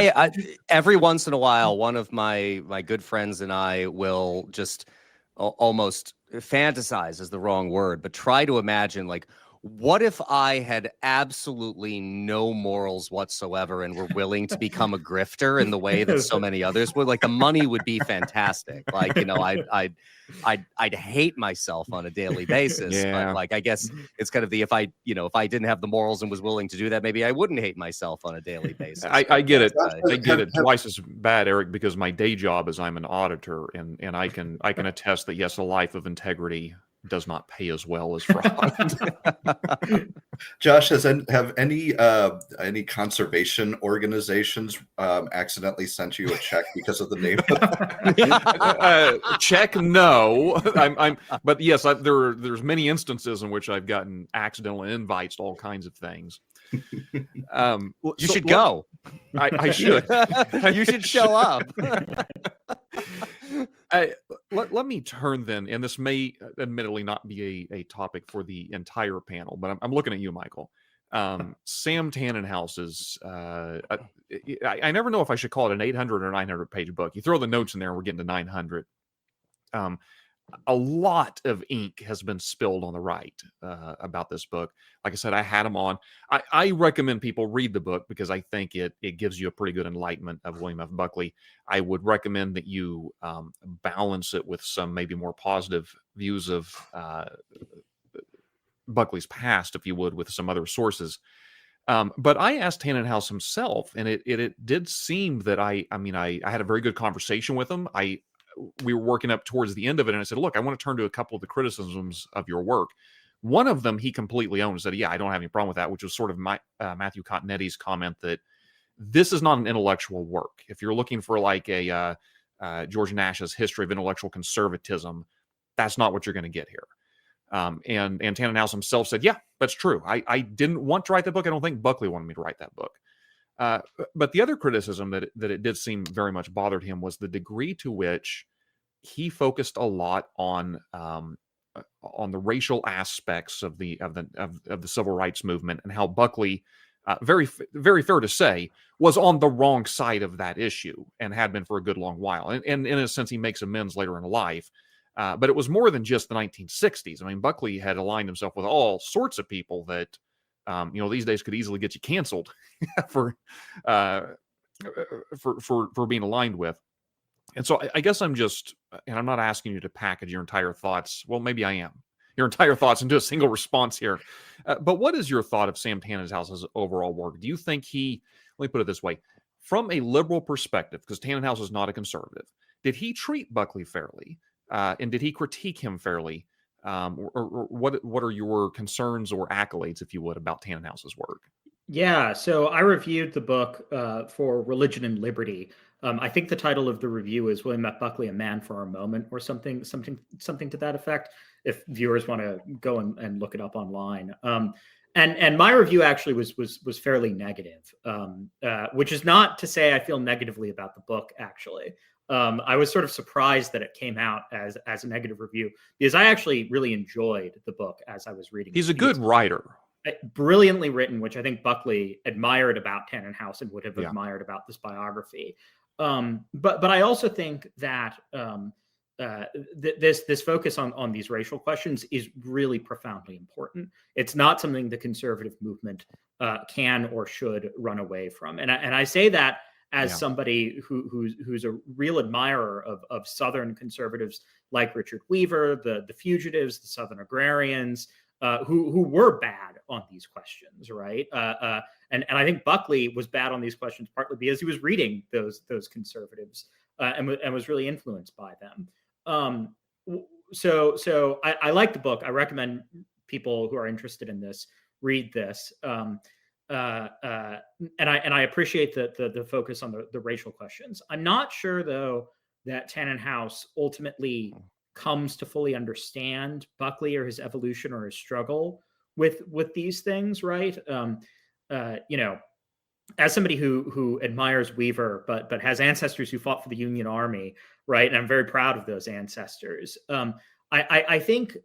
Every once in a while, one of my good friends and I will just almost fantasize is the wrong word, but try to imagine, like, what if I had absolutely no morals whatsoever and were willing to become a grifter in the way that so many others would? Like, the money would be fantastic. Like, I'd hate myself on a daily basis. Yeah. But like, I guess it's kind of if I didn't have the morals and was willing to do that, maybe I wouldn't hate myself on a daily basis. I get it. I get it twice as bad, Eric, because my day job is I'm an auditor, and I can attest that yes, a life of integrity does not pay as well as fraud. Josh, have any conservation organizations accidentally sent you a check because of the name? Check, no. But yes, there's many instances in which I've gotten accidental invites to all kinds of things. You should go. I should. You should show up. Let me turn then, and this may admittedly not be a topic for the entire panel, but I'm looking at you, Michael. Sam Tannenhaus's, I never know if I should call it an 800 or 900 page book. You throw the notes in there and we're getting to 900. A lot of ink has been spilled on the right about this book. Like I said, I had them on. I recommend people read the book because I think it gives you a pretty good enlightenment of William F. Buckley. I would recommend that you balance it with some maybe more positive views of Buckley's past, if you would, with some other sources. But I asked Tannenhaus himself, and it did seem that I had a very good conversation with him. We were working up towards the end of it, and I said, look, I want to turn to a couple of the criticisms of your work. One of them he completely owned and said, yeah, I don't have any problem with that, which was sort of Matthew Continetti's comment that this is not an intellectual work. If you're looking for like a George Nash's History of Intellectual Conservatism, that's not what you're going to get here. And Tannenhaus himself said, yeah, that's true. I didn't want to write that book. I don't think Buckley wanted me to write that book. But the other criticism that it did seem very much bothered him was the degree to which he focused a lot on the racial aspects of the civil rights movement, and how Buckley, very fair to say, was on the wrong side of that issue and had been for a good long while. And in a sense, he makes amends later in life. But it was more than just the 1960s. I mean, Buckley had aligned himself with all sorts of people that, these days could easily get you canceled for being aligned with. And so I guess I'm not asking you to package your entire thoughts. Well, maybe I am. Your entire thoughts into a single response here. But what is your thought of Sam Tannenhaus's overall work? Do you think let me put it this way, from a liberal perspective, because Tannenhaus is not a conservative, did he treat Buckley fairly? And did he critique him fairly? Or what are your concerns or accolades, if you would, about Tannenhaus's work? Yeah, so I reviewed the book for Religion and Liberty. I think the title of the review is William F. Buckley, A Man for a Moment, or something to that effect, if viewers want to go and look it up online. And my review actually was fairly negative, which is not to say I feel negatively about the book, actually. I was sort of surprised that it came out as a negative review, because I actually really enjoyed the book as I was reading it. He's a good writer. Brilliantly written, which I think Buckley admired about Tannenhouse and would have Yeah. admired about this biography. But I also think that this focus on these racial questions is really profoundly important. It's not something the conservative movement can or should run away from. And I say that as somebody who's a real admirer of Southern conservatives like Richard Weaver, the Fugitives, the Southern Agrarians, who were bad on these questions, right? And I think Buckley was bad on these questions partly because he was reading those conservatives and was really influenced by them. So I like the book. I recommend people who are interested in this read this. And I appreciate the focus on the racial questions. I'm not sure though that Tannenhouse ultimately comes to fully understand Buckley or his evolution or his struggle with these things, right? As somebody who admires Weaver, but has ancestors who fought for the Union Army, right? And I'm very proud of those ancestors. I think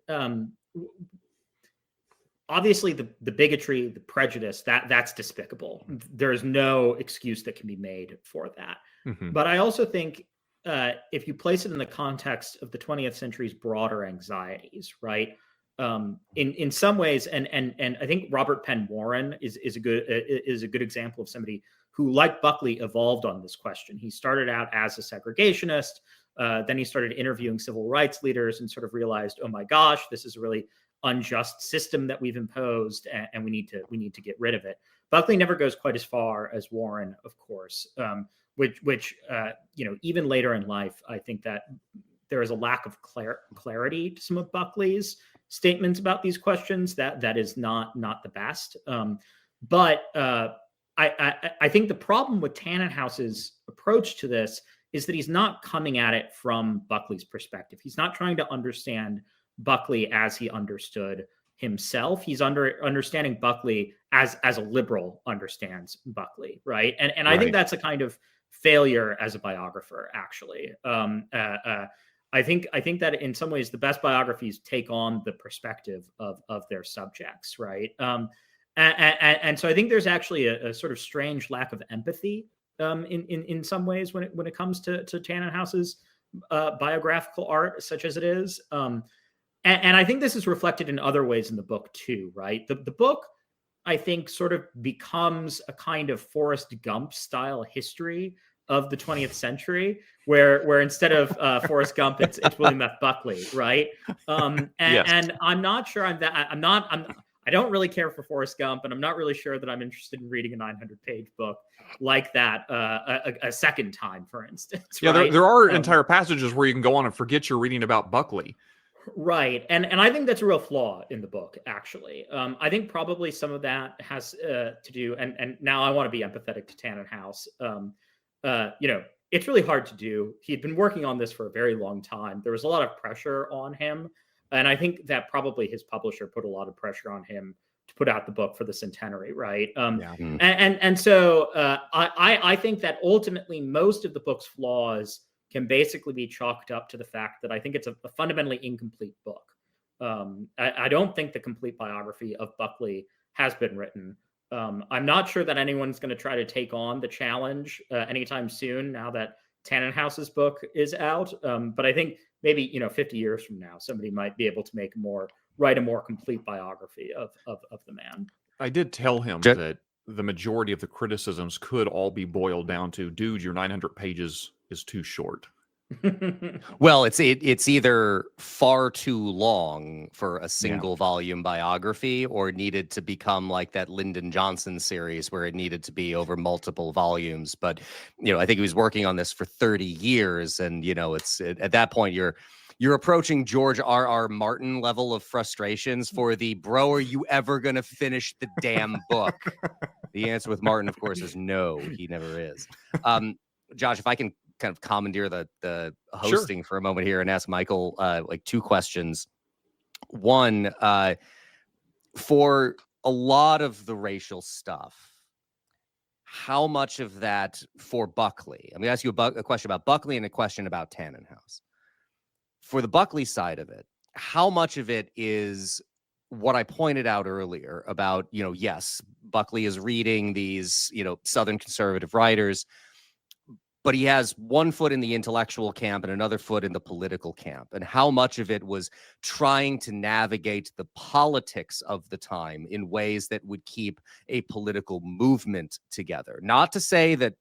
obviously the bigotry, the prejudice, that's despicable. There is no excuse that can be made for that. Mm-hmm. But I also think if you place it in the context of the 20th century's broader anxieties, right? In some ways, and I think Robert Penn Warren is a good example of somebody who, like Buckley, evolved on this question. He started out as a segregationist, then he started interviewing civil rights leaders and sort of realized, oh my gosh, this is a really unjust system that we've imposed, and we need to get rid of it. Buckley never goes quite as far as Warren, of course, which even later in life, I think that there is a lack of clarity to some of Buckley's statements about these questions that is not the best. But I think the problem with Tannenhouse's approach to this is that he's not coming at it from Buckley's perspective. He's not trying to understand Buckley as he understood himself. He's understanding Buckley as a liberal understands Buckley, right? And I think that's a kind of failure as a biographer, actually. I think that in some ways the best biographies take on the perspective of their subjects, right? And so I think there's actually a sort of strange lack of empathy in some ways when it comes to Tannenhouse's biographical art, such as it is. And I think this is reflected in other ways in the book too, right? The book, I think, sort of becomes a kind of Forrest Gump style history of the 20th century, where instead of Forrest Gump, it's William F. Buckley, right? And I'm not sure I don't really care for Forrest Gump, and I'm not really sure that I'm interested in reading a 900-page book like that a second time, for instance. Yeah, right? there are entire passages where you can go on and forget you're reading about Buckley. Right. And I think that's a real flaw in the book, actually. I think probably some of that has to do, and now I want to be empathetic to Tannenhouse. It's really hard to do. He'd been working on this for a very long time. There was a lot of pressure on him. And I think that probably his publisher put a lot of pressure on him to put out the book for the centenary, right? And so I think that ultimately most of the book's flaws can basically be chalked up to the fact that I think it's a fundamentally incomplete book. I don't think the complete biography of Buckley has been written. I'm not sure that anyone's going to try to take on the challenge anytime soon now that Tannenhouse's book is out. But I think maybe 50 years from now, somebody might be able to write a more complete biography of the man. I did tell him that the majority of the criticisms could all be boiled down to, dude, your 900 pages is too short. Well, it's either far too long for a single volume biography, or needed to become like that Lyndon Johnson series where it needed to be over multiple volumes. But I think he was working on this for 30 years, and it's at that point you're approaching George R.R. Martin level of frustrations for the bro. Are you ever gonna finish the damn book? The answer with Martin, of course, is no. He never is. Josh, if I can kind of commandeer the hosting for a moment here and ask Michael like two questions. One, for a lot of the racial stuff, how much of that for Buckley? I'm going to ask you a question about Buckley and a question about Tannenhaus. For the Buckley side of it, how much of it is what I pointed out earlier about, yes, Buckley is reading these, Southern conservative writers, but he has one foot in the intellectual camp and another foot in the political camp. And how much of it was trying to navigate the politics of the time in ways that would keep a political movement together. Not to say that,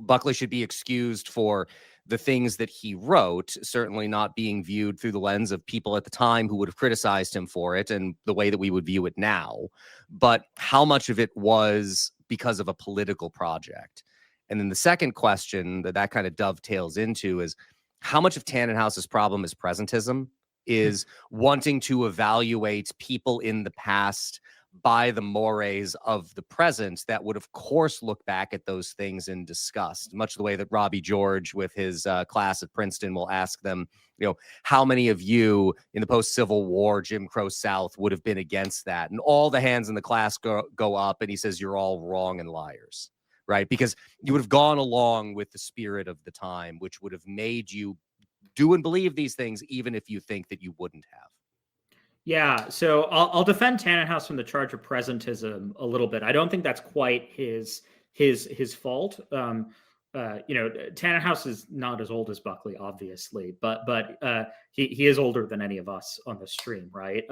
Buckley should be excused for the things that he wrote, certainly not being viewed through the lens of people at the time who would have criticized him for it and the way that we would view it now. But how much of it was because of a political project? And then the second question that kind of dovetails into is how much of Tannenhaus's problem is presentism, is wanting to evaluate people in the past by the mores of the present that would, of course, look back at those things in disgust, much the way that Robbie George with his class at Princeton will ask them, how many of you in the post-Civil War Jim Crow South would have been against that? And all the hands in the class go up, and he says, you're all wrong and liars, right? Because you would have gone along with the spirit of the time, which would have made you do and believe these things, even if you think that you wouldn't have. Yeah, so I'll defend Tannenhaus from the charge of presentism a little bit. I don't think that's quite his fault. Tannenhaus is not as old as Buckley, obviously, but he is older than any of us on the stream, right?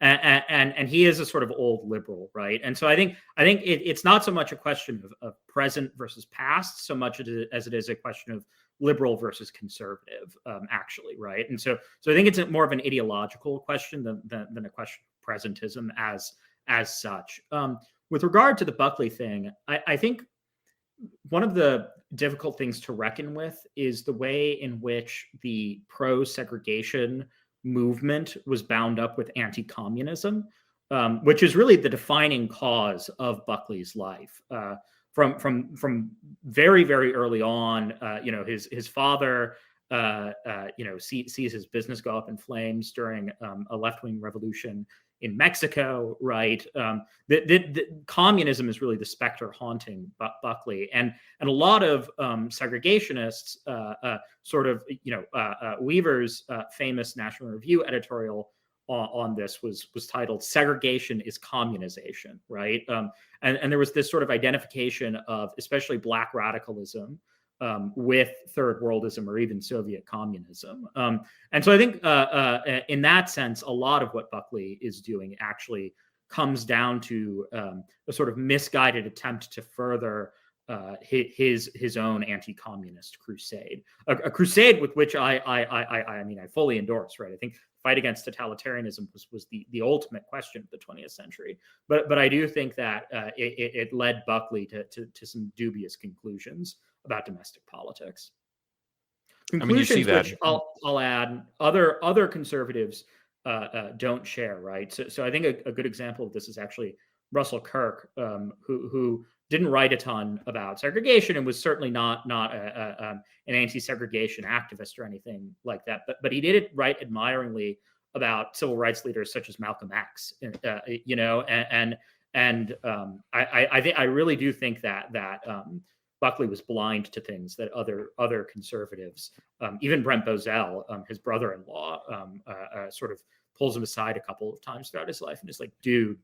And he is a sort of old liberal, right? And so I think it's not so much a question of present versus past, so much as it is a question of liberal versus conservative, actually, right? And so I think it's more of an ideological question than a question of presentism as such. With regard to the Buckley thing, I think one of the difficult things to reckon with is the way in which the pro-segregation movement was bound up with anti-communism, which is really the defining cause of Buckley's life. From very, very early on, his father, sees his business go up in flames during a left-wing revolution in Mexico, right? The communism is really the specter haunting Buckley, and a lot of segregationists, Weaver's famous National Review editorial on this was titled "Segregation is Communization," right? And there was this sort of identification of especially Black radicalism with third worldism or even Soviet communism. And so I think in that sense, a lot of what Buckley is doing actually comes down to a sort of misguided attempt to further his own anti-communist crusade, a crusade with which I fully endorse, right? I think fight against totalitarianism was the ultimate question of the 20th century. But I do think that it led Buckley to some dubious conclusions about domestic politics. Conclusions which I'll add other conservatives don't share, right? So I think a good example of this is actually Russell Kirk, who didn't write a ton about segregation and was certainly not an anti-segregation activist or anything like that. But he did write admiringly about civil rights leaders such as Malcolm X, I really do think that Buckley was blind to things that other conservatives, even Brent Bozell, his brother-in-law, sort of pulls him aside a couple of times throughout his life and is like, dude,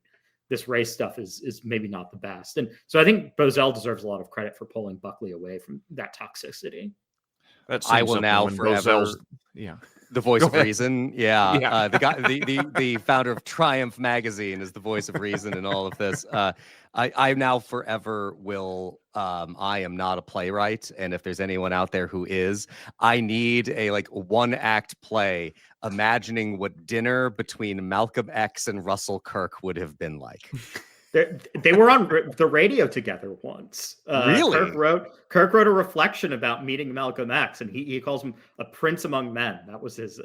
this race stuff is maybe not the best. And so I think Bozell deserves a lot of credit for pulling Buckley away from that toxicity. I will now forever. The voice of reason. Yeah. The guy, the founder of Triumph magazine is the voice of reason in all of this. I now forever will. I am not a playwright, and if there's anyone out there who is, I need a one-act play imagining what dinner between Malcolm X and Russell Kirk would have been like. They were on the radio together once. Really? Kirk wrote a reflection about meeting Malcolm X, and he calls him a prince among men. That was his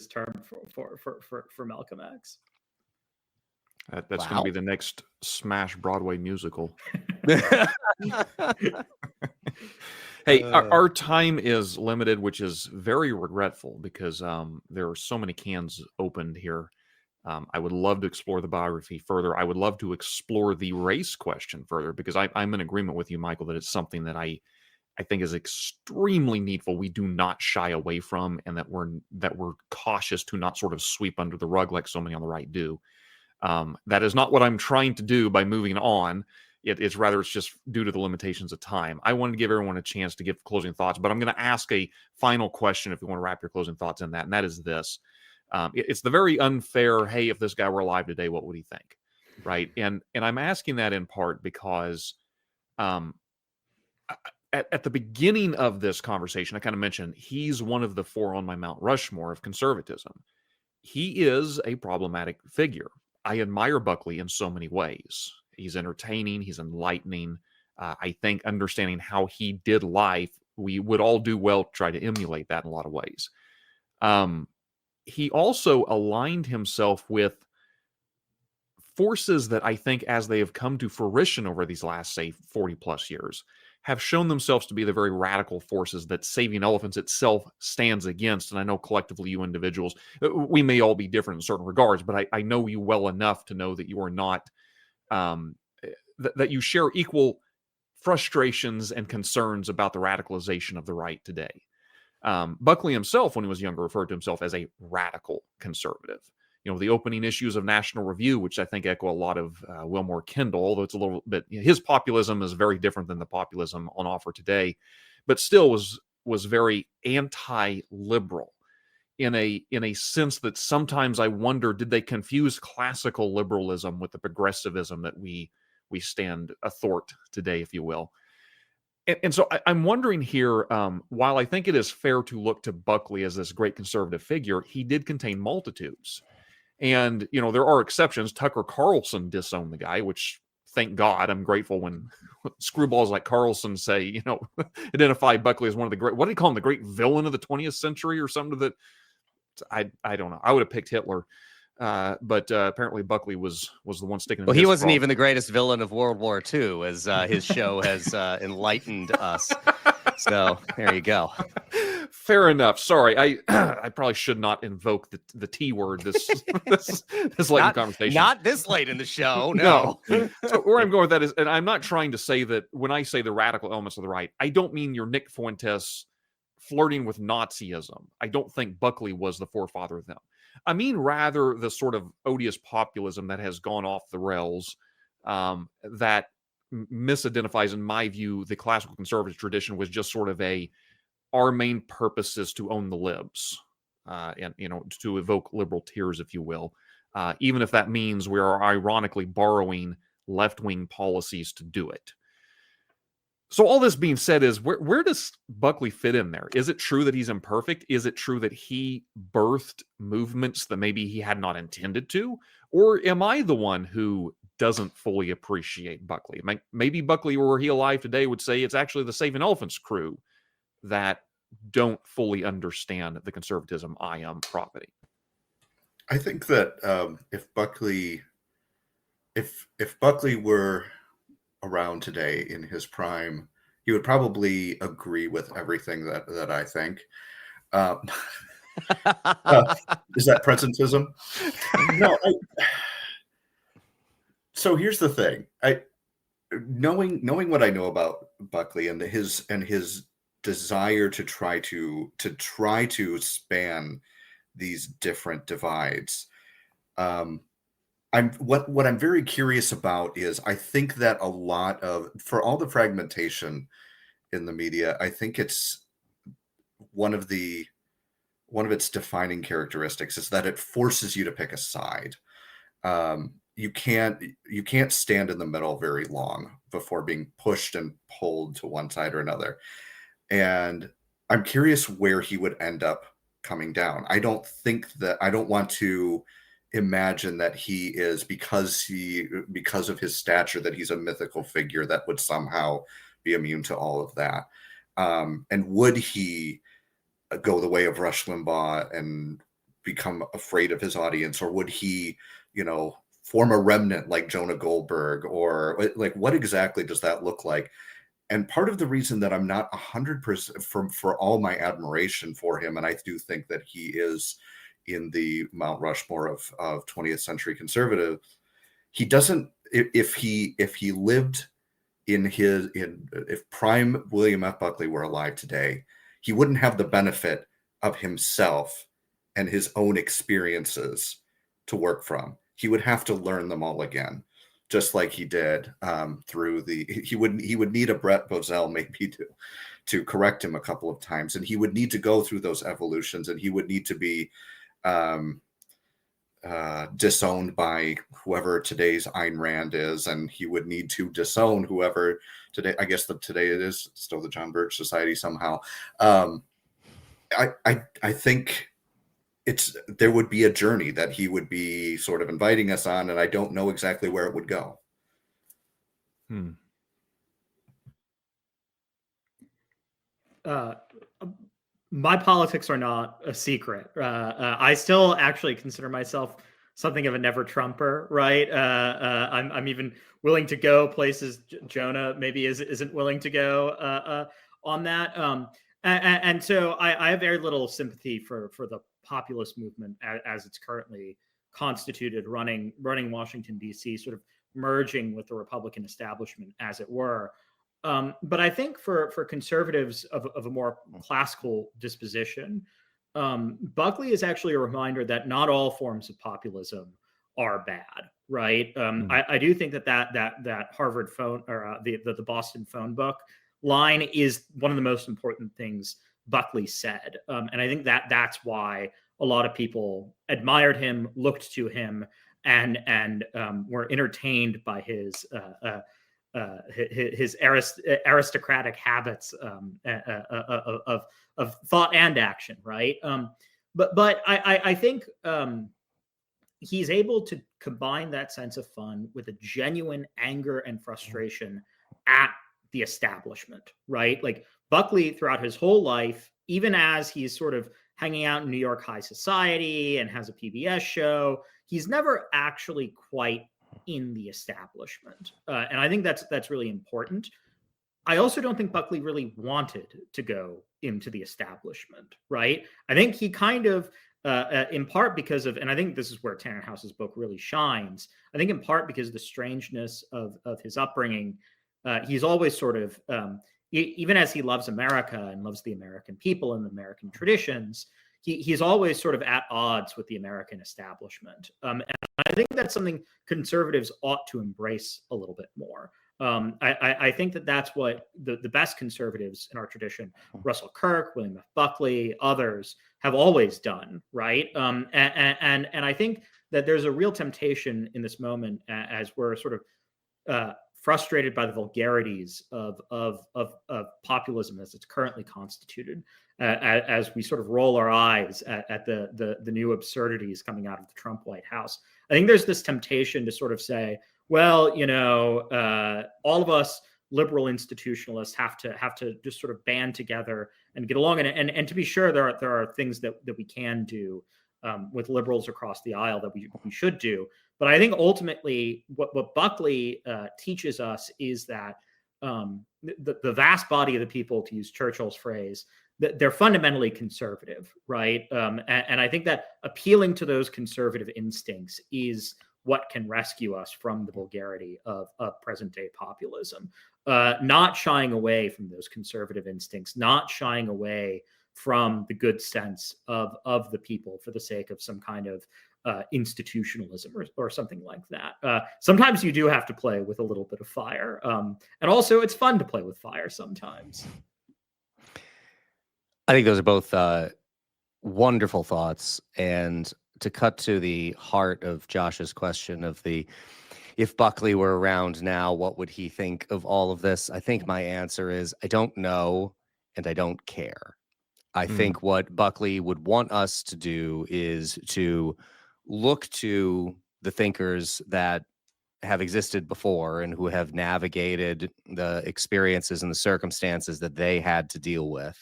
term for Malcolm X. That's going to be the next smash Broadway musical. Hey, our time is limited, which is very regretful because there are so many cans opened here. I would love to explore the biography further. I would love to explore the race question further, because I'm in agreement with you, Michael, that it's something that I think is extremely needful. We do not shy away from, and that we're cautious to not sort of sweep under the rug like so many on the right do. That is not what I'm trying to do by moving on. It's just due to the limitations of time. I wanted to give everyone a chance to give closing thoughts, but I'm going to ask a final question if you want to wrap your closing thoughts in that, and that is this. It's the very unfair, hey, if this guy were alive today, what would he think? Right? And I'm asking that in part because at the beginning of this conversation, I kind of mentioned he's one of the four on my Mount Rushmore of conservatism. He is a problematic figure. I admire Buckley in so many ways. He's entertaining. He's enlightening. I think understanding how he did life, we would all do well to try to emulate that in a lot of ways. He also aligned himself with forces that I think, as they have come to fruition over these last, say, 40 plus years, have shown themselves to be the very radical forces that Saving Elephants itself stands against. And I know collectively you individuals, we may all be different in certain regards, but I know you well enough to know that you are not, that you share equal frustrations and concerns about the radicalization of the right today. Buckley himself, when he was younger, referred to himself as a radical conservative. The opening issues of National Review, which I think echo a lot of Wilmore Kendall, although it's a little bit, his populism is very different than the populism on offer today, but still was very anti-liberal in a sense that sometimes I wonder, did they confuse classical liberalism with the progressivism that we stand athwart today, if you will? And so I'm wondering here, while I think it is fair to look to Buckley as this great conservative figure, he did contain multitudes. And, there are exceptions. Tucker Carlson disowned the guy, which, thank God, I'm grateful when screwballs like Carlson say, identify Buckley as one of the great, what do you call him, the great villain of the 20th century or something that, I don't know. I would have picked Hitler. But apparently Buckley was the one sticking. Well, he wasn't even the greatest villain of World War II, as his show has enlightened us. So there you go. Fair enough. Sorry, I probably should not invoke the T word this late in the conversation. Not this late in the show. No. So where I'm going with that is, and I'm not trying to say that when I say the radical elements of the right, I don't mean your Nick Fuentes flirting with Nazism. I don't think Buckley was the forefather of them. I mean, rather the sort of odious populism that has gone off the rails, that misidentifies, in my view, the classical conservative tradition was just sort of our main purpose is to own the libs, and to evoke liberal tears, if you will, even if that means we are ironically borrowing left-wing policies to do it. So all this being said is, where does Buckley fit in there? Is it true that he's imperfect? Is it true that he birthed movements that maybe he had not intended to? Or am I the one who doesn't fully appreciate Buckley? Maybe Buckley, were he alive today, would say it's actually the Saving Elephants crew that don't fully understand the conservatism I am profiting. I think that if Buckley were around today in his prime, he would probably agree with everything that I think. Is that presentism? No. So here's the thing. Knowing what I know about Buckley and his desire to try to span these different divides, what I'm very curious about is, I think that for all the fragmentation in the media, I think it's one of its defining characteristics is that it forces you to pick a side. You can't stand in the middle very long before being pushed and pulled to one side or another. And I'm curious where he would end up coming down. I don't want to imagine that he is, because of his stature, that he's a mythical figure that would somehow be immune to all of that. And would he go the way of Rush Limbaugh and become afraid of his audience, or would he, form a remnant like Jonah Goldberg, or like, what exactly does that look like? And part of the reason that I'm not 100% for all my admiration for him, and I do think that he is in the Mount Rushmore of 20th century conservative. He doesn't, if he lived if prime William F. Buckley were alive today, he wouldn't have the benefit of himself and his own experiences to work from. He would have to learn them all again, just like he did he would need a Brett Bozell maybe to correct him a couple of times, and he would need to go through those evolutions, and he would need to be disowned by whoever today's Ayn Rand is, and he would need to disown whoever today, I guess today it is still the John Birch Society somehow. I think there would be a journey that he would be sort of inviting us on, and I don't know exactly where it would go. My politics are not a secret. I still actually consider myself something of a never Trumper, right? I'm even willing to go places Jonah maybe isn't willing to go on that. And so I have very little sympathy for the populist movement as it's currently constituted, running Washington, D.C., sort of merging with the Republican establishment, as it were. But I think for conservatives of a more classical disposition, Buckley is actually a reminder that not all forms of populism are bad, right? I do think that Harvard phone or the Boston phone book line is one of the most important things Buckley said, and I think that's why a lot of people admired him, looked to him, and were entertained by his aristocratic habits of thought and action, right? But I think he's able to combine that sense of fun with a genuine anger and frustration at the establishment, right? Like Buckley, throughout his whole life, even as he's sort of hanging out in New York high society and has a PBS show, he's never actually quite in the establishment. And I think that's really important. I also don't think Buckley really wanted to go into the establishment, right? I think he kind of, in part because of, and I think this is where Tannenhaus's book really shines, I think in part because of the strangeness of his upbringing, he's always sort of, even as he loves America and loves the American people and the American traditions, he's always sort of at odds with the American establishment. And I think that's something conservatives ought to embrace a little bit more. I think that's what the best conservatives in our tradition, Russell Kirk, William F. Buckley, others, have always done, right? And I think that there's a real temptation in this moment as we're sort of frustrated by the vulgarities of populism as it's currently constituted, as we sort of roll our eyes at the new absurdities coming out of the Trump White House. I think there's this temptation to sort of say, well, you know, all of us liberal institutionalists have to just sort of band together and get along. And to be sure, there are things that we can do with liberals across the aisle that we should do. But I think ultimately what Buckley teaches us is that the vast body of the people, to use Churchill's phrase, that they're fundamentally conservative, right? And I think that appealing to those conservative instincts is what can rescue us from the vulgarity of present-day populism. Not shying away from those conservative instincts, not shying away from the good sense of the people for the sake of some kind of institutionalism or something like that. Sometimes you do have to play with a little bit of fire. And also it's fun to play with fire sometimes. I think those are both wonderful thoughts. And to cut to the heart of Josh's question of if Buckley were around now, what would he think of all of this? I think my answer is I don't know and I don't care. I think what Buckley would want us to do is to look to the thinkers that have existed before and who have navigated the experiences and the circumstances that they had to deal with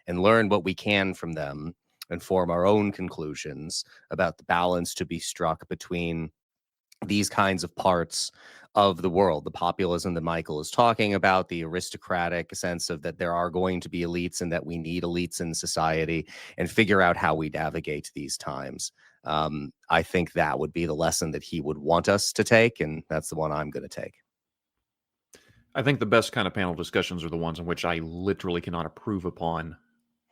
and learn what we can from them and form our own conclusions about the balance to be struck between these kinds of parts of the world, the populism that Michael is talking about, the aristocratic sense of that there are going to be elites and that we need elites in society, and figure out how we navigate these times. I think that would be the lesson that he would want us to take, and that's the one I'm going to take. I think the best kind of panel discussions are the ones in which I literally cannot improve upon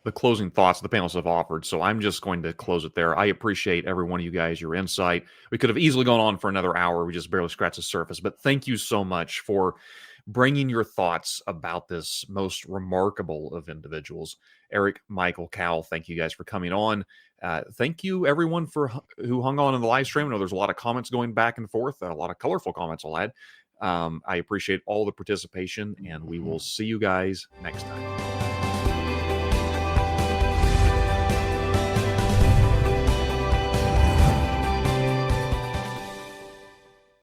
the closing thoughts the panelists have offered. So I'm just going to close it there. I appreciate every one of you guys, your insight. We could have easily gone on for another hour. We just barely scratched the surface. But thank you so much for bringing your thoughts about this most remarkable of individuals. Eric, Michael, Cal, thank you guys for coming on. Thank you, everyone, who hung on in the live stream. I know there's a lot of comments going back and forth, a lot of colorful comments, I'll add. I appreciate all the participation, and we will see you guys next time.